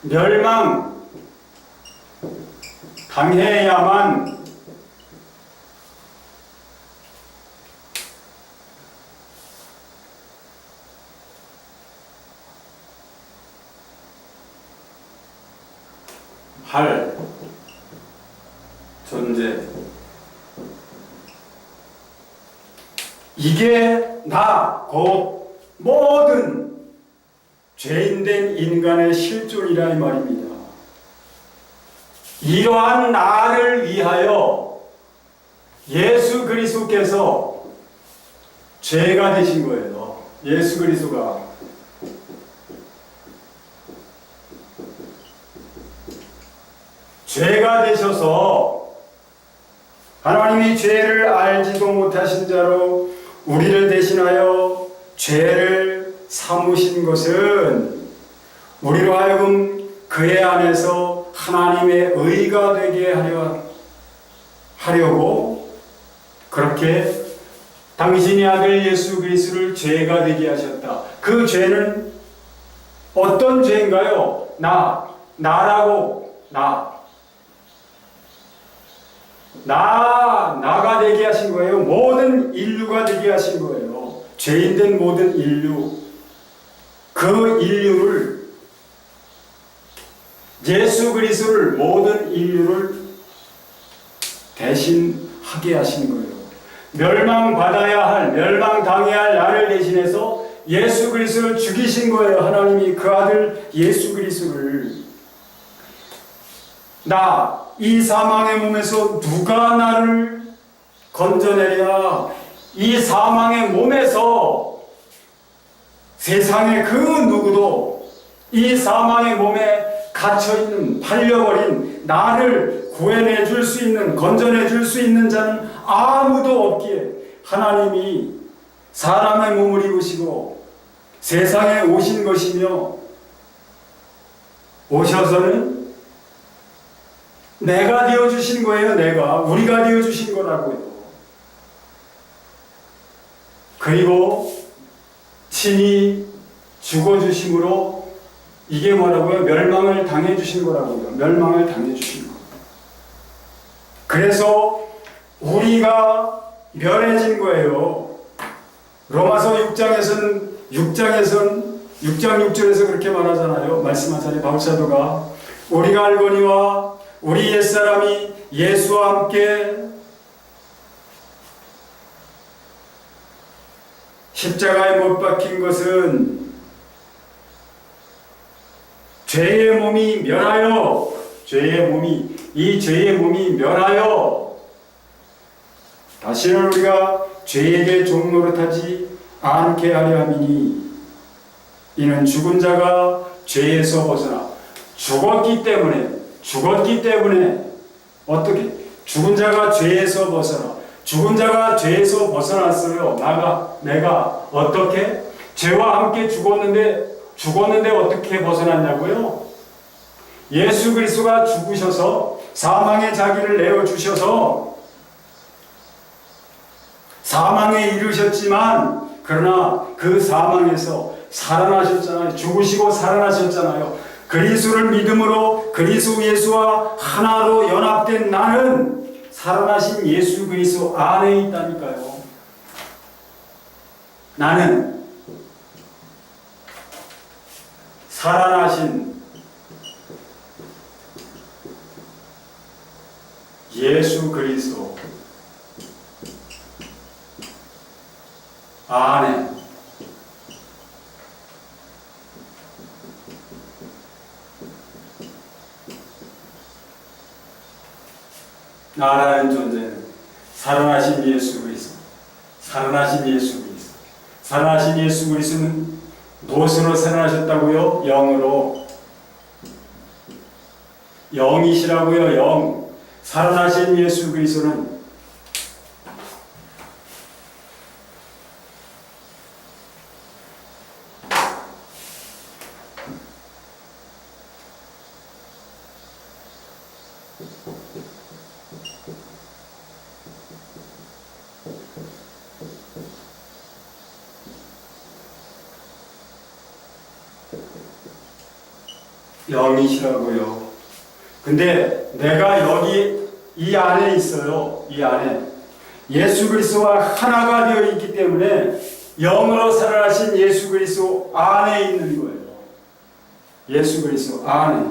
멸망 당해야만 할 존재. 이게 나, 곧 모든 죄인된 인간의 실존이라 이 말입니다. 이러한 나를 위하여 예수 그리스도께서 죄가 되신 거예요. 예수 그리스도가 죄가 되셔서 하나님이 죄를 알지도 못하신 자로 우리를 대신하여 죄를 삼으신 것은 우리로 하여금 그의 안에서 하나님의 의가 되게 하려고 그렇게 당신의 아들 예수 그리스도를 죄가 되게 하셨다. 그 죄는 어떤 죄인가요? 나라고, 나가 되게 하신 거예요. 모든 인류가 되게 하신 거예요. 죄인된 모든 인류. 그 인류를, 예수 그리스도를, 모든 인류를 대신하게 하신 거예요. 멸망받아야 할, 멸망당해야 할 나를 대신해서 예수 그리스도를 죽이신 거예요. 하나님이 그 아들 예수 그리스도를. 이 사망의 몸에서 누가 나를 건져내랴. 이 사망의 몸에서 세상의 그 누구도 이 사망의 몸에 갇혀있는, 팔려버린 나를 구해내 줄 수 있는, 건져내 줄 수 있는 자는 아무도 없기에 하나님이 사람의 몸을 입으시고 세상에 오신 것이며, 오셔서는 내가 되어주신 거예요. 우리가 되어주신 거라고요. 그리고 친히 죽어주심으로 이게 뭐라고요? 멸망을 당해주신 거라고요. 멸망을 당해주신 거. 그래서 우리가 멸해진 거예요. 로마서 6장 6절에서 그렇게 말하잖아요. 말씀하잖아요. 바울사도가 우리가 알거니와 우리 옛사람이 예수와 함께 십자가에 못 박힌 것은 죄의 몸이 멸하여, 이 죄의 몸이 멸하여 다시는 우리가 죄에게 종노릇하지 않게 하려 함이니, 이는 죽은 자가 죄에서 벗어나 죽었기 때문에 어떻게? 죽은 자가 죄에서 벗어났어요. 내가 어떻게? 죄와 함께 죽었는데 어떻게 벗어났냐고요? 예수 그리스도가 죽으셔서 사망의 자기를 내어주셔서 사망에 이르셨지만, 그러나 그 사망에서 살아나셨잖아요. 죽으시고 살아나셨잖아요. 그리스도를 믿음으로 그리스도 예수와 하나로 연합된 나는 살아나신 예수 그리스도 안에 있다니까요. 나는 살아나신 예수 그리스도 안에 나라는 존재는 살아나신 예수 그리스도. 살아나신 예수 그리스도는 무엇으로 살아나셨다고요? 영으로. 영이시라고요. 영. 살아나신 예수 그리스도는 영이시라고요. 근데 내가 여기 이 안에 있어요. 이 안에 예수 그리스도와 하나가 되어 있기 때문에 영으로 살아나신 예수 그리스도 안에 있는 거예요. 예수 그리스도 안에.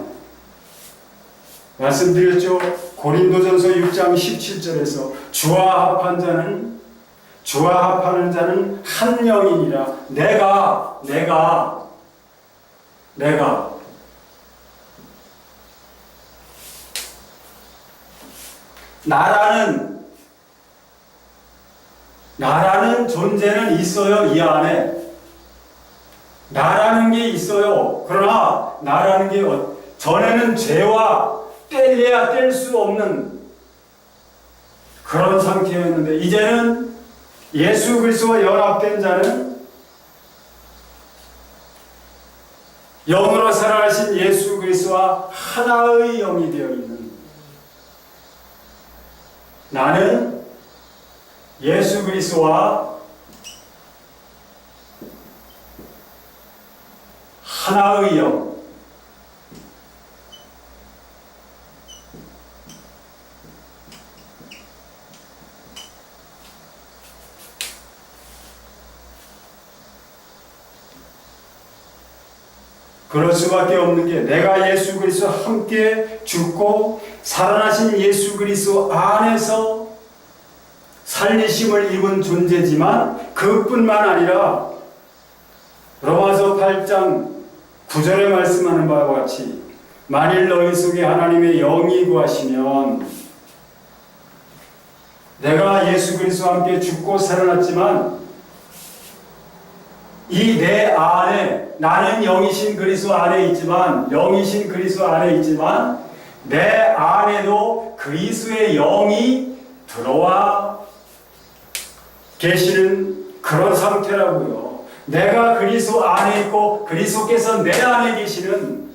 말씀드렸죠. 고린도전서 6장 17절에서 주와 합하는 자는 한 영이니라. 내가 나라는 존재는 있어요. 이 안에 나라는 게 있어요. 그러나 나라는 게 전에는 죄와 뗄래야 뗄 수 없는 그런 상태였는데, 이제는 예수 그리스도와 연합된 자는 영으로 살아가신 예수 그리스도와 하나의 영이 되어 있는, 나는 예수 그리스도와 하나의 영. 그럴 수밖에 없는 게 내가 예수 그리스도와 함께 죽고 살아나신 예수 그리스도 안에서 살리심을 입은 존재지만 그뿐만 아니라 로마서 8장 9절에 말씀하는 바와 같이 만일 너희 속에 하나님의 영이 거하시면 내가 예수 그리스도와 함께 죽고 살아났지만 이 내 안에 나는 영이신 그리스도 안에 있지만 영이신 그리스도 안에 있지만 내 안에도 그리스도의 영이 들어와 계시는 그런 상태라고요. 내가 그리스도 안에 있고 그리스도께서 내 안에 계시는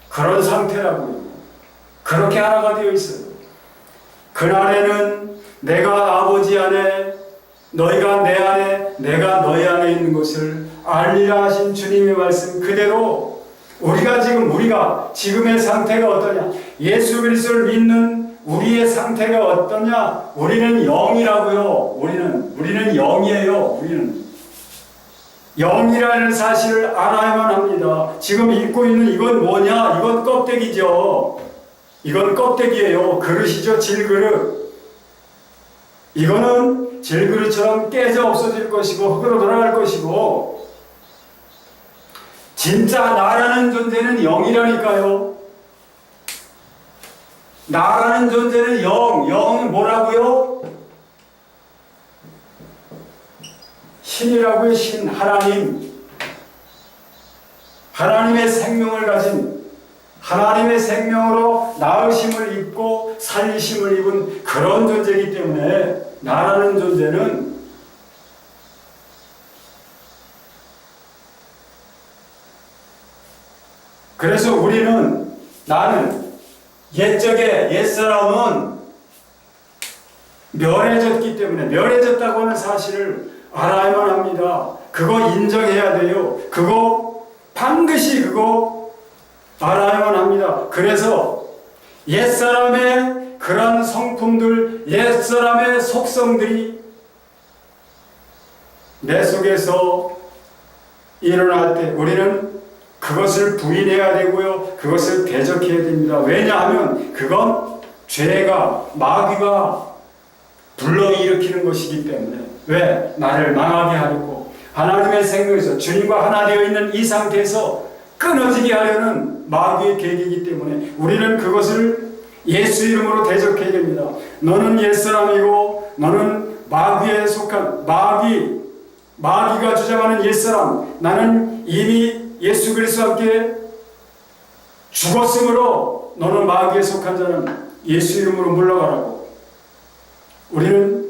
그런 상태라고요. 그렇게 하나가 되어 있어요. 그날에는 내가 아버지 안에 너희가 내 안에 내가 너희 안에 있는 것을 알리라 하신 주님의 말씀 그대로 우리가 지금의 상태가 어떠냐, 예수 그리스도를 믿는 우리의 상태가 어떠냐, 우리는 영이라고요. 우리는 영이에요. 우리는 영이라는 사실을 알아야만 합니다. 지금 입고 있는 이건 뭐냐? 이건 껍데기죠. 이건 껍데기예요. 그릇이죠. 질그릇. 이거는 질그릇처럼 깨져 없어질 것이고 흙으로 돌아갈 것이고, 진짜 나라는 존재는 영이라니까요. 나라는 존재는 영은 뭐라고요? 신이라고요. 신, 하나님의 생명을 가진, 하나님의 생명으로 나으심을 입고 살리심을 입은 그런 존재이기 때문에 나라는 존재는 그래서 나는 옛사람은 멸해졌기 때문에 멸해졌다고 하는 사실을 알아야만 합니다. 그거 인정해야 돼요. 반드시 그거 알아야만 합니다. 그래서 옛사람의 그런 성품들, 옛사람의 속성들이 내 속에서 일어날 때 우리는 그것을 부인해야 되고요. 그것을 대적해야 됩니다. 왜냐하면 그건 죄가, 마귀가 불러일으키는 것이기 때문에. 왜? 나를 망하게 하려고, 하나님의 생명에서 주님과 하나 되어 있는 이 상태에서 끊어지게 하려는 마귀의 계획이기 때문에 우리는 그것을 예수 이름으로 대적해야 됩니다. 너는 옛사람이고 너는 마귀에 속한 마귀가 주장하는 옛사람, 나는 이미 예수 그리스도와 함께 죽었으므로 너는 마귀에 속한 자는 예수 이름으로 물러가라고 우리는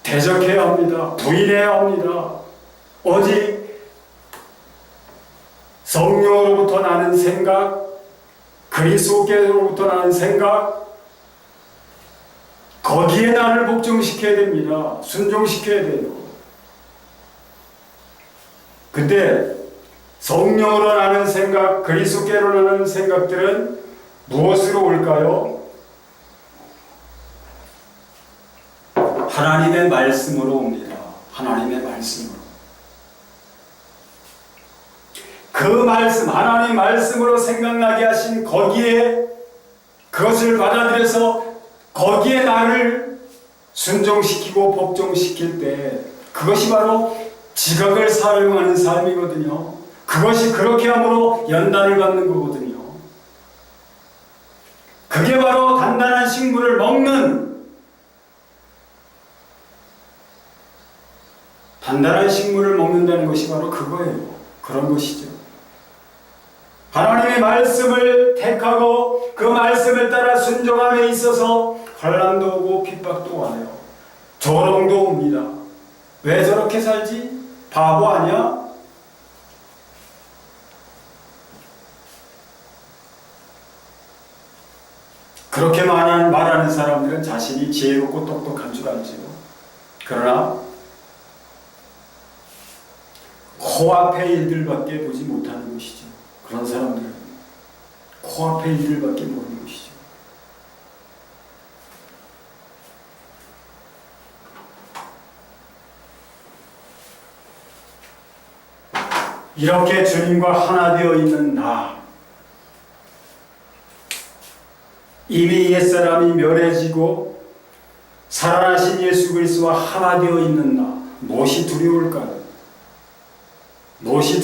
대적해야 합니다. 부인해야 합니다. 오직 성령으로부터 나는 생각, 그리스도께로부터 나는 생각, 거기에 나를 복종시켜야 됩니다. 순종시켜야 돼요. 근데 성령으로 나는 생각, 그리스도께로 나는 생각들은 무엇으로 올까요? 하나님의 말씀으로 옵니다. 하나님의 말씀으로. 그 말씀, 하나님의 말씀으로 생각나게 하신 거기에 그것을 받아들여서 거기에 나를 순종시키고 복종시킬 때 그것이 바로 지각을 사용하는 삶이거든요. 그것이 그렇게 함으로 연단을 받는 거거든요. 그게 바로 단단한 식물을 먹는, 단단한 식물을 먹는다는 것이 바로 그거예요. 그런 것이죠. 하나님의 말씀을 택하고 그 말씀을 따라 순종함에 있어서 환난도 오고 핍박도 와요. 조롱도 옵니다. 왜 저렇게 살지? 바보 아니야? 그렇게 말하는 사람들은 자신이 지혜롭고 똑똑한 줄 알지요. 그러나 코앞의 일들밖에 보지 못하는 것이죠. 그런 사람들은 코앞의 일들밖에 모르는 것이죠. 이렇게 주님과 하나 되어 있는 나, 이미 옛사람이 멸해지고 살아나신 예수 그리스도와 하나 되어 있는 나, 무엇이 두려울까요? 무엇이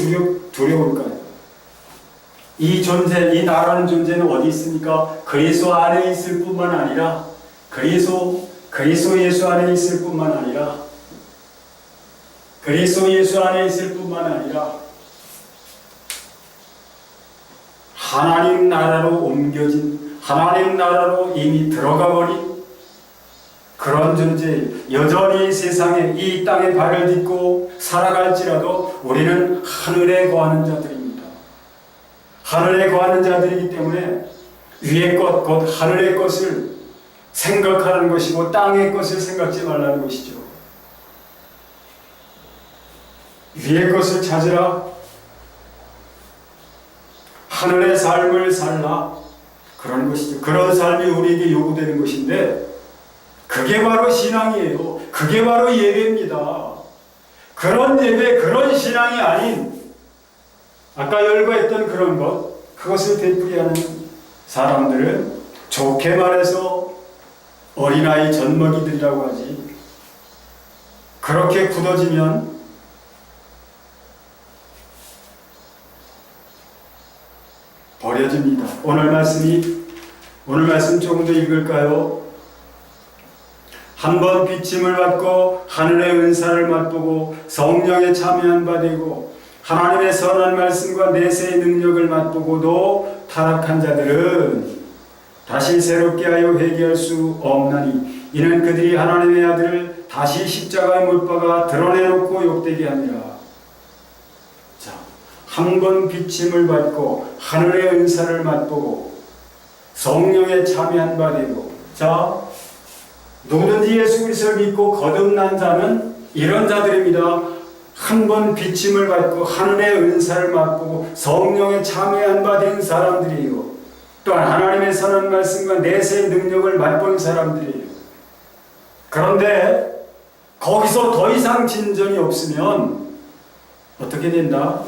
두려울까요? 이 존재, 이 나라는 존재는 어디 있습니까? 그리스도 안에 있을 뿐만 아니라 그리스도 예수 안에 있을 뿐만 아니라 그리스도 예수 안에 있을 뿐만 아니라 하나님 나라로 옮겨진, 하나님 나라로 이미 들어가 버린 그런 존재, 여전히 세상에 이 땅에 발을 딛고 살아갈지라도 우리는 하늘에 거하는 자들입니다. 하늘에 거하는 자들이기 때문에 위의 것, 곧 하늘의 것을 생각하는 것이고 땅의 것을 생각지 말라는 것이죠. 위의 것을 찾으라. 하늘의 삶을 살라. 그런 것이죠. 그런 삶이 우리에게 요구되는 것인데 그게 바로 신앙이에요. 그게 바로 예배입니다. 그런 예배, 그런 신앙이 아닌 아까 열거했던 그런 것, 그것을 되풀이하는 사람들은 좋게 말해서 어린아이 젖먹이들이라고 하지. 그렇게 굳어지면 버려집니다. 오늘 말씀 조금 더 읽을까요? 한번 비침을 받고 하늘의 은사를 맛보고 성령에 참여한 바 되고 하나님의 선한 말씀과 내세의 능력을 맛보고도 타락한 자들은 다시 새롭게 하여 회개할 수 없나니 이는 그들이 하나님의 아들을 다시 십자가에 못 박아 드러내놓고 욕되게 하니라. 자, 한 번 비침을 받고 하늘의 은사를 맛보고 성령에 참여한 바 되고, 자, 누구든지 예수 그리스도를 믿고 거듭난 자는 이런 자들입니다. 한 번 비침을 받고 하늘의 은사를 맛보고 성령에 참여한 바 된 사람들이에요. 또한 하나님의 선한 말씀과 내세의 능력을 맛본 사람들이에요. 그런데 거기서 더 이상 진전이 없으면 어떻게 된다?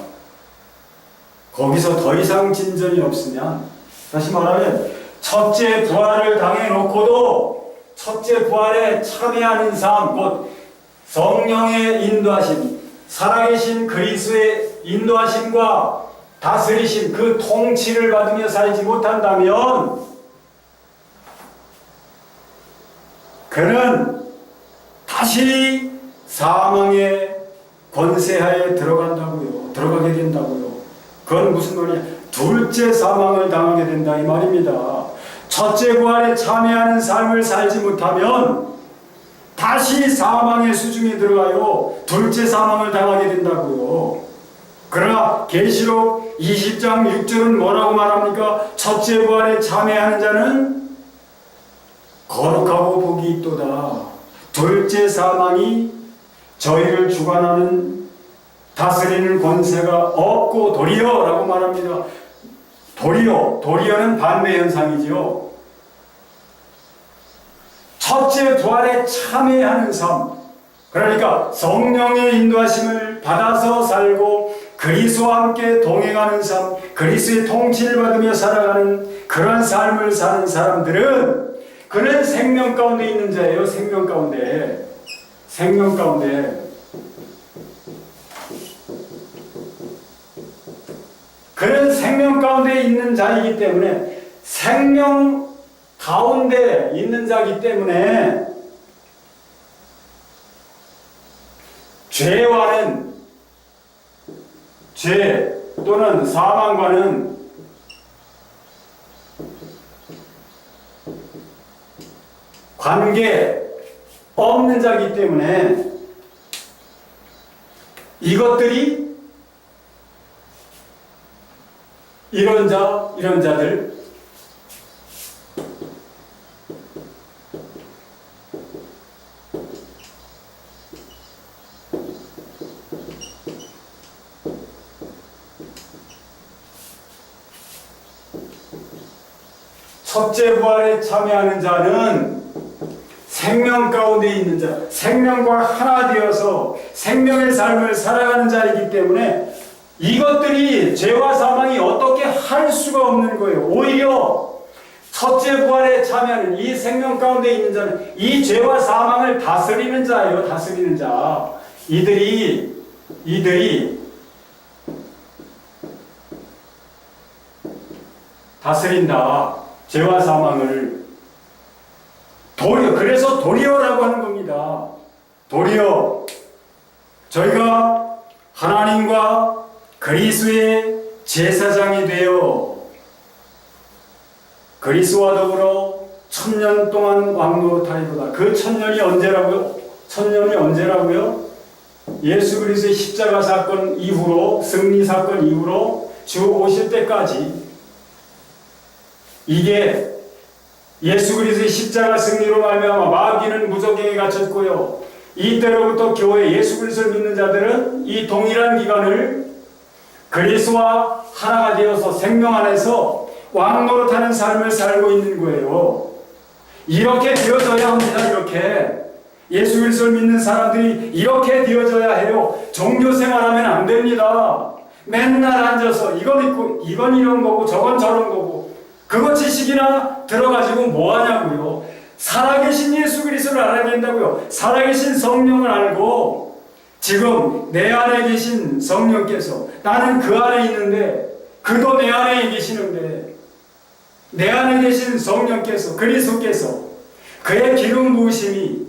거기서 더 이상 진전이 없으면, 다시 말하면 첫째 부활을 당해놓고도 첫째 부활에 참여하는 삶, 곧 성령의 인도하심, 살아계신 그리스도의 인도하심과 다스리심, 그 통치를 받으며 살지 못한다면 그는 다시 사망의 권세하에 들어가게 된다고요. 그건 무슨 말이야? 둘째 사망을 당하게 된다 이 말입니다. 첫째 부활에 참여하는 삶을 살지 못하면 다시 사망의 수중에 들어가요. 둘째 사망을 당하게 된다고요. 그러나 계시록 20장 6절은 뭐라고 말합니까? 첫째 부활에 참여하는 자는 거룩하고 복이 있도다. 둘째 사망이 저희를 주관하는 다스리는 권세가 없고 도리어라고 말합니다. 도리어는 반대 현상이지요. 첫째 부활에 참여하는 삶, 그러니까 성령의 인도하심을 받아서 살고 그리스도와 함께 동행하는 삶, 그리스도의 통치를 받으며 살아가는 그런 삶을 사는 사람들은 그는 생명 가운데 있는 자예요. 생명 가운데 그는 생명 가운데 있는 자이기 때문에, 생명 가운데 있는 자이기 때문에 죄 또는 사망과는 관계 없는 자이기 때문에 이것들이 이런 자들 첫째 부활에 참여하는 자는 생명 가운데 있는 자, 생명과 하나 되어서 생명의 삶을 살아가는 자이기 때문에 이것들이 죄와 사망이 어떻게 할 수가 없는 거예요. 오히려 첫째 부활에 참여하는 이 생명 가운데 있는 자는 이 죄와 사망을 다스리는 자예요. 다스리는 자. 이들이 다스린다. 죄와 사망을. 그래서 도리어라고 하는 겁니다. 도리어. 저희가 하나님과 그리스도의 제사장이 되어 그리스도와 더불어 1000년 동안 왕노릇하리로다. 그 1000년이 언제라고요? 1000년이 언제라고요? 예수 그리스도의 십자가 사건 이후로, 승리 사건 이후로 주 오실 때까지. 이게 예수 그리스도의 십자가 승리로 말미암아 마귀는 무적행에 갇혔고요. 이때로부터 교회 예수 그리스도를 믿는 자들은 이 동일한 기간을 그리스도와 하나가 되어서 생명 안에서 왕노릇하는 삶을 살고 있는 거예요. 이렇게 되어져야 합니다. 이렇게 예수 그리스도를 믿는 사람들이 이렇게 되어져야 해요. 종교 생활하면 안 됩니다. 맨날 앉아서 이건 있고 이건 이런 거고 저건 저런 거고 그거 지식이나 들어가지고 뭐 하냐고요. 살아계신 예수 그리스도를 알아야 된다고요. 살아계신 성령을 알고 지금 내 안에 계신 성령께서 나는 그 안에 있는데 그도 내 안에 계시는데 내 안에 계신 성령께서 그리스도께서 그의 기름 부으심이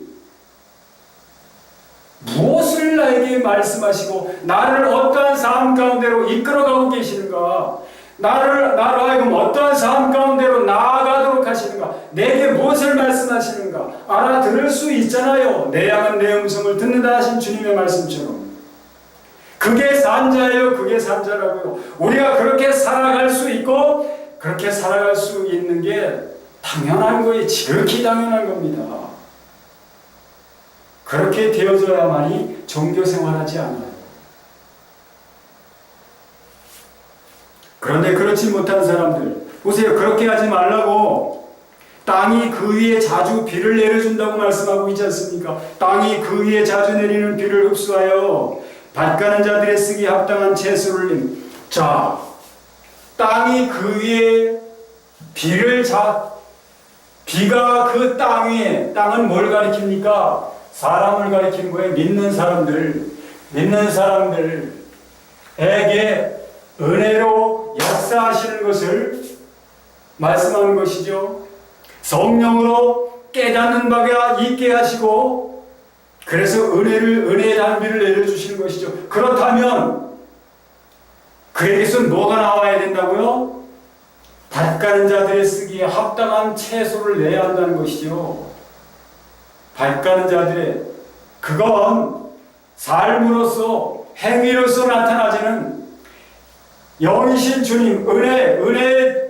무엇을 나에게 말씀하시고 나를 어떠한 삶 가운데로 이끌어가고 계시는가, 나로 하여금 어떠한 삶 가운데로 나아가도록 하시는가, 내게 무엇을 말씀하시는가 알아들을 수 있잖아요. 내 양은 내 음성을 듣는다 하신 주님의 말씀처럼. 그게 산자예요. 그게 산자라고요. 우리가 그렇게 살아갈 수 있고 그렇게 살아갈 수 있는 게 당연한 거예요. 지극히 당연한 겁니다. 그렇게 되어져야만이 종교 생활하지 않아요. 그런데 그렇지 못한 사람들 보세요. 그렇게 하지 말라고 땅이 그 위에 자주 비를 내려준다고 말씀하고 있지 않습니까? 땅이 그 위에 자주 내리는 비를 흡수하여 밭가는 자들의 쓰기에 합당한 채소를 님. 자, 땅이 그 위에 비가 그 땅 위에, 땅은 뭘 가리킵니까? 사람을 가리키는 거예요. 믿는 사람들에게 은혜로 역사하시는 것을 말씀하는 것이죠. 성령으로 깨닫는 바가 있게 하시고 그래서 은혜의 단비를 내려주시는 것이죠. 그렇다면 그에게서 뭐가 나와야 된다고요? 밭가는 자들의 쓰기에 합당한 채소를 내야 한다는 것이죠. 밭가는 자들의, 그건 삶으로서 행위로서 나타나지는 영이신 주님, 은혜의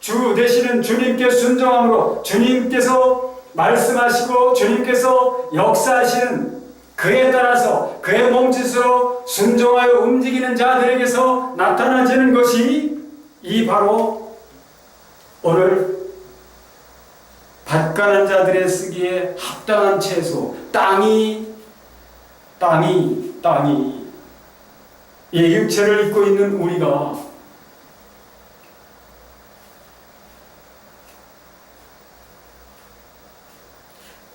주 되시는 주님께 순종함으로 주님께서 말씀하시고 주님께서 역사하시는 그에 따라서 그의 몸짓으로 순종하여 움직이는 자들에게서 나타나지는 것이 이 바로 오늘 밭가는 자들의 쓰기에 합당한 채소, 땅이 이 육체를 입고 있는 우리가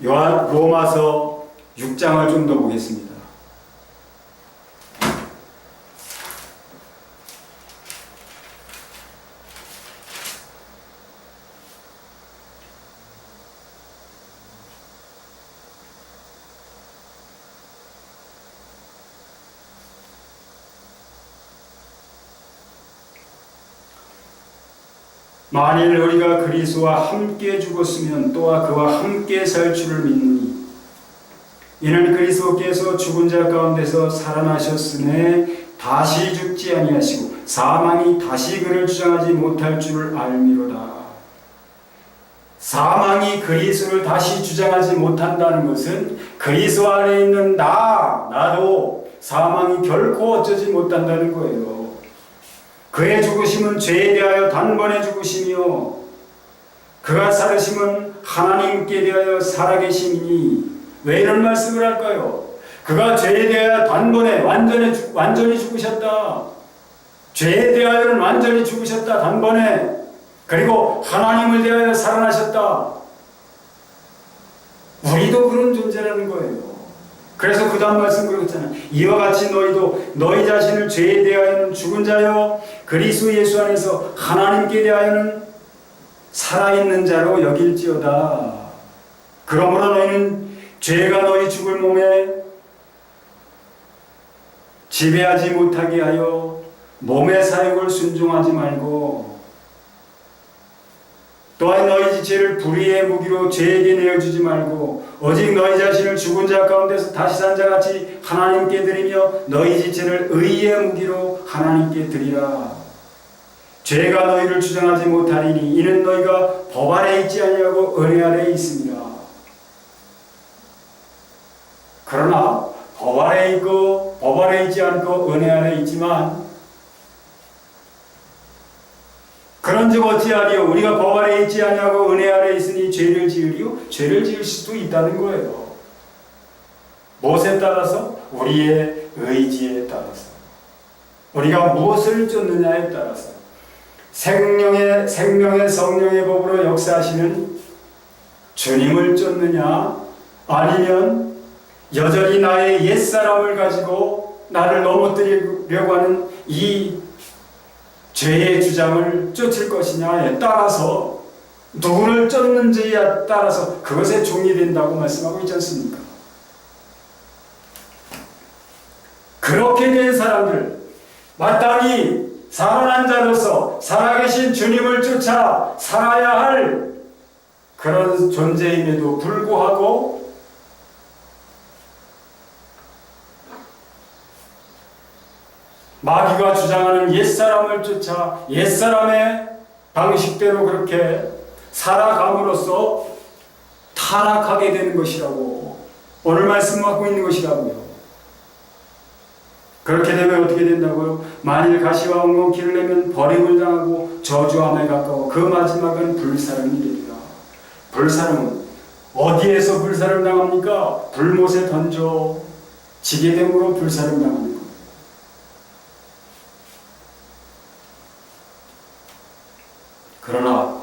로마서 6장을 좀 더 보겠습니다. 만일 우리가 그리스도와 함께 죽었으면 또한 그와 함께 살 줄을 믿느니 이는 그리스도께서 죽은 자 가운데서 살아나셨으매 다시 죽지 아니하시고 사망이 다시 그를 주장하지 못할 줄을 알미로다. 사망이 그리스도를 다시 주장하지 못한다는 것은 그리스도 안에 있는 나도 사망이 결코 어쩌지 못한다는 거예요. 그의 죽으심은 죄에 대하여 단번에 죽으시며 그가 살으심은 하나님께 대하여 살아계심이니. 왜 이런 말씀을 할까요? 그가 죄에 대하여 단번에 완전히 죽으셨다. 죄에 대하여는 완전히 죽으셨다. 단번에. 그리고 하나님을 대하여 살아나셨다. 우리도 그런 존재라는 거예요. 그래서 그 다음 말씀 그러잖아요. 이와 같이 너희도 너희 자신을 죄에 대하여는 죽은 자요 그리스도 예수 안에서 하나님께 대하여는 살아있는 자로 여길지어다. 그러므로 너희는 죄가 너희 죽을 몸에 지배하지 못하게 하여 몸의 사욕을 순종하지 말고, 또한 너희 지체를 불의의 무기로 죄에게 내어주지 말고 오직 너희 자신을 죽은 자 가운데서 다시 산 자같이 하나님께 드리며 너희 지체를 의의 무기로 하나님께 드리라. 죄가 너희를 주장하지 못하리니 이는 너희가 법 아래 있지 아니하고 은혜 아래 있습니다. 그러나 법 아래 있고 법 아래 있지 않고 은혜 아래 있지만, 그런즉 어찌하리요? 우리가 법 아래 있지 아니하고 은혜 아래 있으니 죄를 지으리요? 죄를 지을 수도 있다는 거예요. 무엇에 따라서? 우리의 의지에 따라서. 우리가 무엇을 쫓느냐에 따라서. 생명의 성령의 법으로 역사하시는 주님을 쫓느냐, 아니면 여전히 나의 옛사람을 가지고 나를 넘어뜨리려고 하는 이 죄의 주장을 쫓을 것이냐에 따라서, 누구를 쫓는지에 따라서 그것에 종이 된다고 말씀하고 있지 않습니까? 그렇게 된 사람들, 마땅히 살아난 자로서 살아계신 주님을 쫓아 살아야 할 그런 존재임에도 불구하고 마귀가 주장하는 옛사람을 쫓아 옛사람의 방식대로 그렇게 살아감으로써 타락하게 되는 것이라고 오늘 말씀하고 있는 것이라고요. 그렇게 되면 어떻게 된다고요? 만일 가시와 엉겅퀴를 내면 버림을 당하고 저주함에 가까워 그 마지막은 불사름이 되리라. 불사름은 어디에서 불사름 당합니까? 불못에 던져 지게 됨으로 불사름 당합니다. 그러나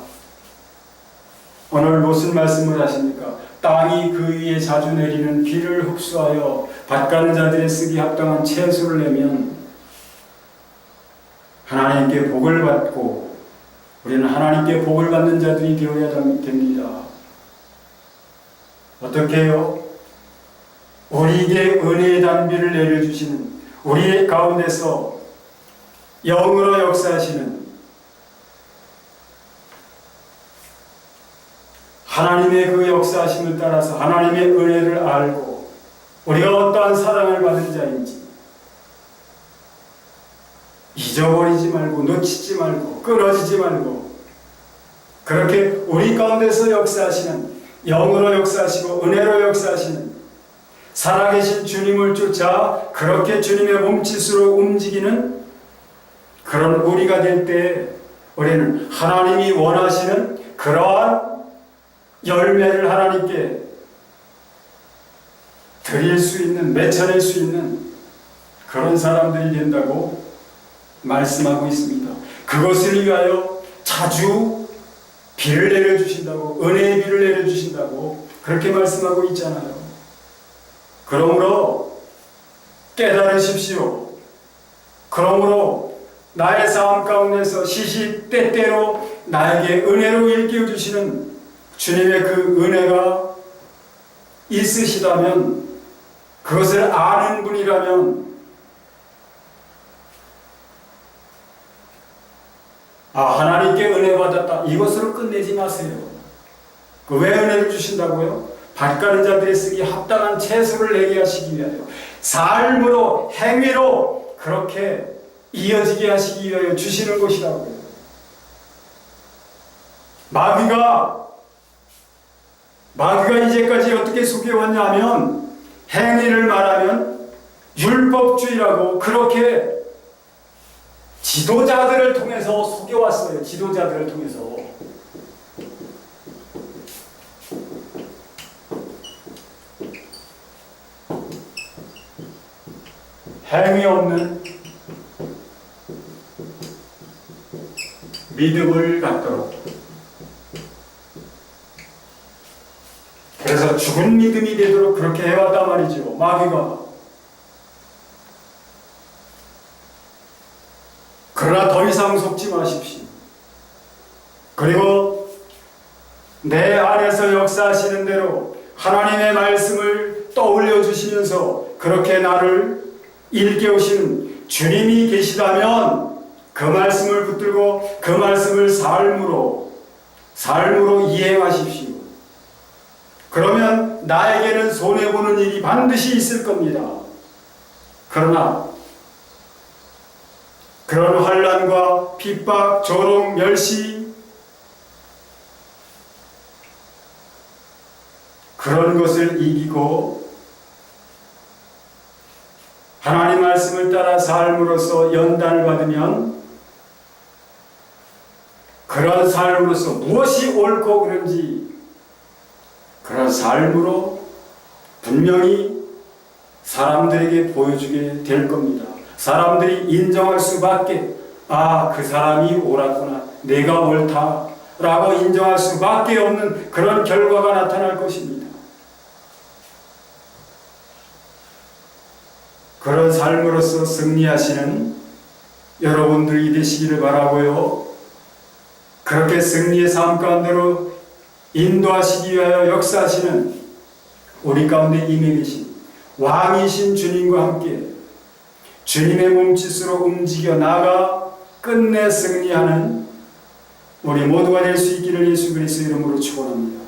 오늘 무슨 말씀을 하십니까? 땅이 그 위에 자주 내리는 비를 흡수하여 밭가는 자들의 쓰기 합당한 채소를 내면 하나님께 복을 받고 우리는 하나님께 복을 받는 자들이 되어야 됩니다. 어떻게 해요? 우리에게 은혜의 단비를 내려주시는, 우리의 가운데서 영으로 역사하시는 하나님의 그 역사하심을 따라서 하나님의 은혜를 알고 우리가 어떠한 사랑을 받은 자인지 잊어버리지 말고 놓치지 말고 끊어지지 말고, 그렇게 우리 가운데서 역사하시는, 영으로 역사하시고 은혜로 역사하시는 살아계신 주님을 쫓아 그렇게 주님의 몸짓으로 움직이는 그런 우리가 될 때 우리는 하나님이 원하시는 그러한 열매를 하나님께 드릴 수 있는, 맺어낼 수 있는 그런 사람들이 된다고 말씀하고 있습니다. 그것을 위하여 자주 비를 내려주신다고, 은혜의 비를 내려주신다고 그렇게 말씀하고 있잖아요. 그러므로 깨달으십시오. 그러므로 나의 삶 가운데서 시시때때로 나에게 은혜로 일깨워 주시는 주님의 그 은혜가 있으시다면, 그것을 아는 분이라면, 하나님께 은혜 받았다, 이것으로 끝내지 마세요. 왜 은혜를 주신다고요? 밭가는 자들의 쓰기 합당한 채소를 내게 하시기 위하여, 삶으로, 행위로 그렇게 이어지게 하시기 위하여 주시는 것이라고요. 마귀가 이제까지 어떻게 속여왔냐 하면, 행위를 말하면 율법주의라고 그렇게 지도자들을 통해서 속여왔어요. 지도자들을 통해서. 행위 없는 믿음을 갖도록. 그래서 죽은 믿음이 되도록 그렇게 해왔단 말이죠. 마귀가. 그러나 더 이상 속지 마십시오. 그리고 내 안에서 역사하시는 대로 하나님의 말씀을 떠올려 주시면서 그렇게 나를 일깨우시는 주님이 계시다면 그 말씀을 붙들고 그 말씀을 삶으로 이행하십시오. 그러면 나에게는 손해보는 일이 반드시 있을 겁니다. 그러나 그런 환난과 핍박, 조롱, 멸시 그런 것을 이기고 하나님 말씀을 따라 삶으로써 연단을 받으면 그런 삶으로서 무엇이 옳고 그른지 그런 삶으로 분명히 사람들에게 보여주게 될 겁니다. 사람들이 인정할 수밖에, 그 사람이 옳았구나, 내가 옳다 라고 인정할 수밖에 없는 그런 결과가 나타날 것입니다. 그런 삶으로서 승리하시는 여러분들이 되시기를 바라고요. 그렇게 승리의 삶 가운데로 인도하시기 위하여 역사하시는 우리 가운데 임해 계신 왕이신 주님과 함께 주님의 몸짓으로 움직여 나가 끝내 승리하는 우리 모두가 될 수 있기를 예수 그리스도의 이름으로 축원합니다.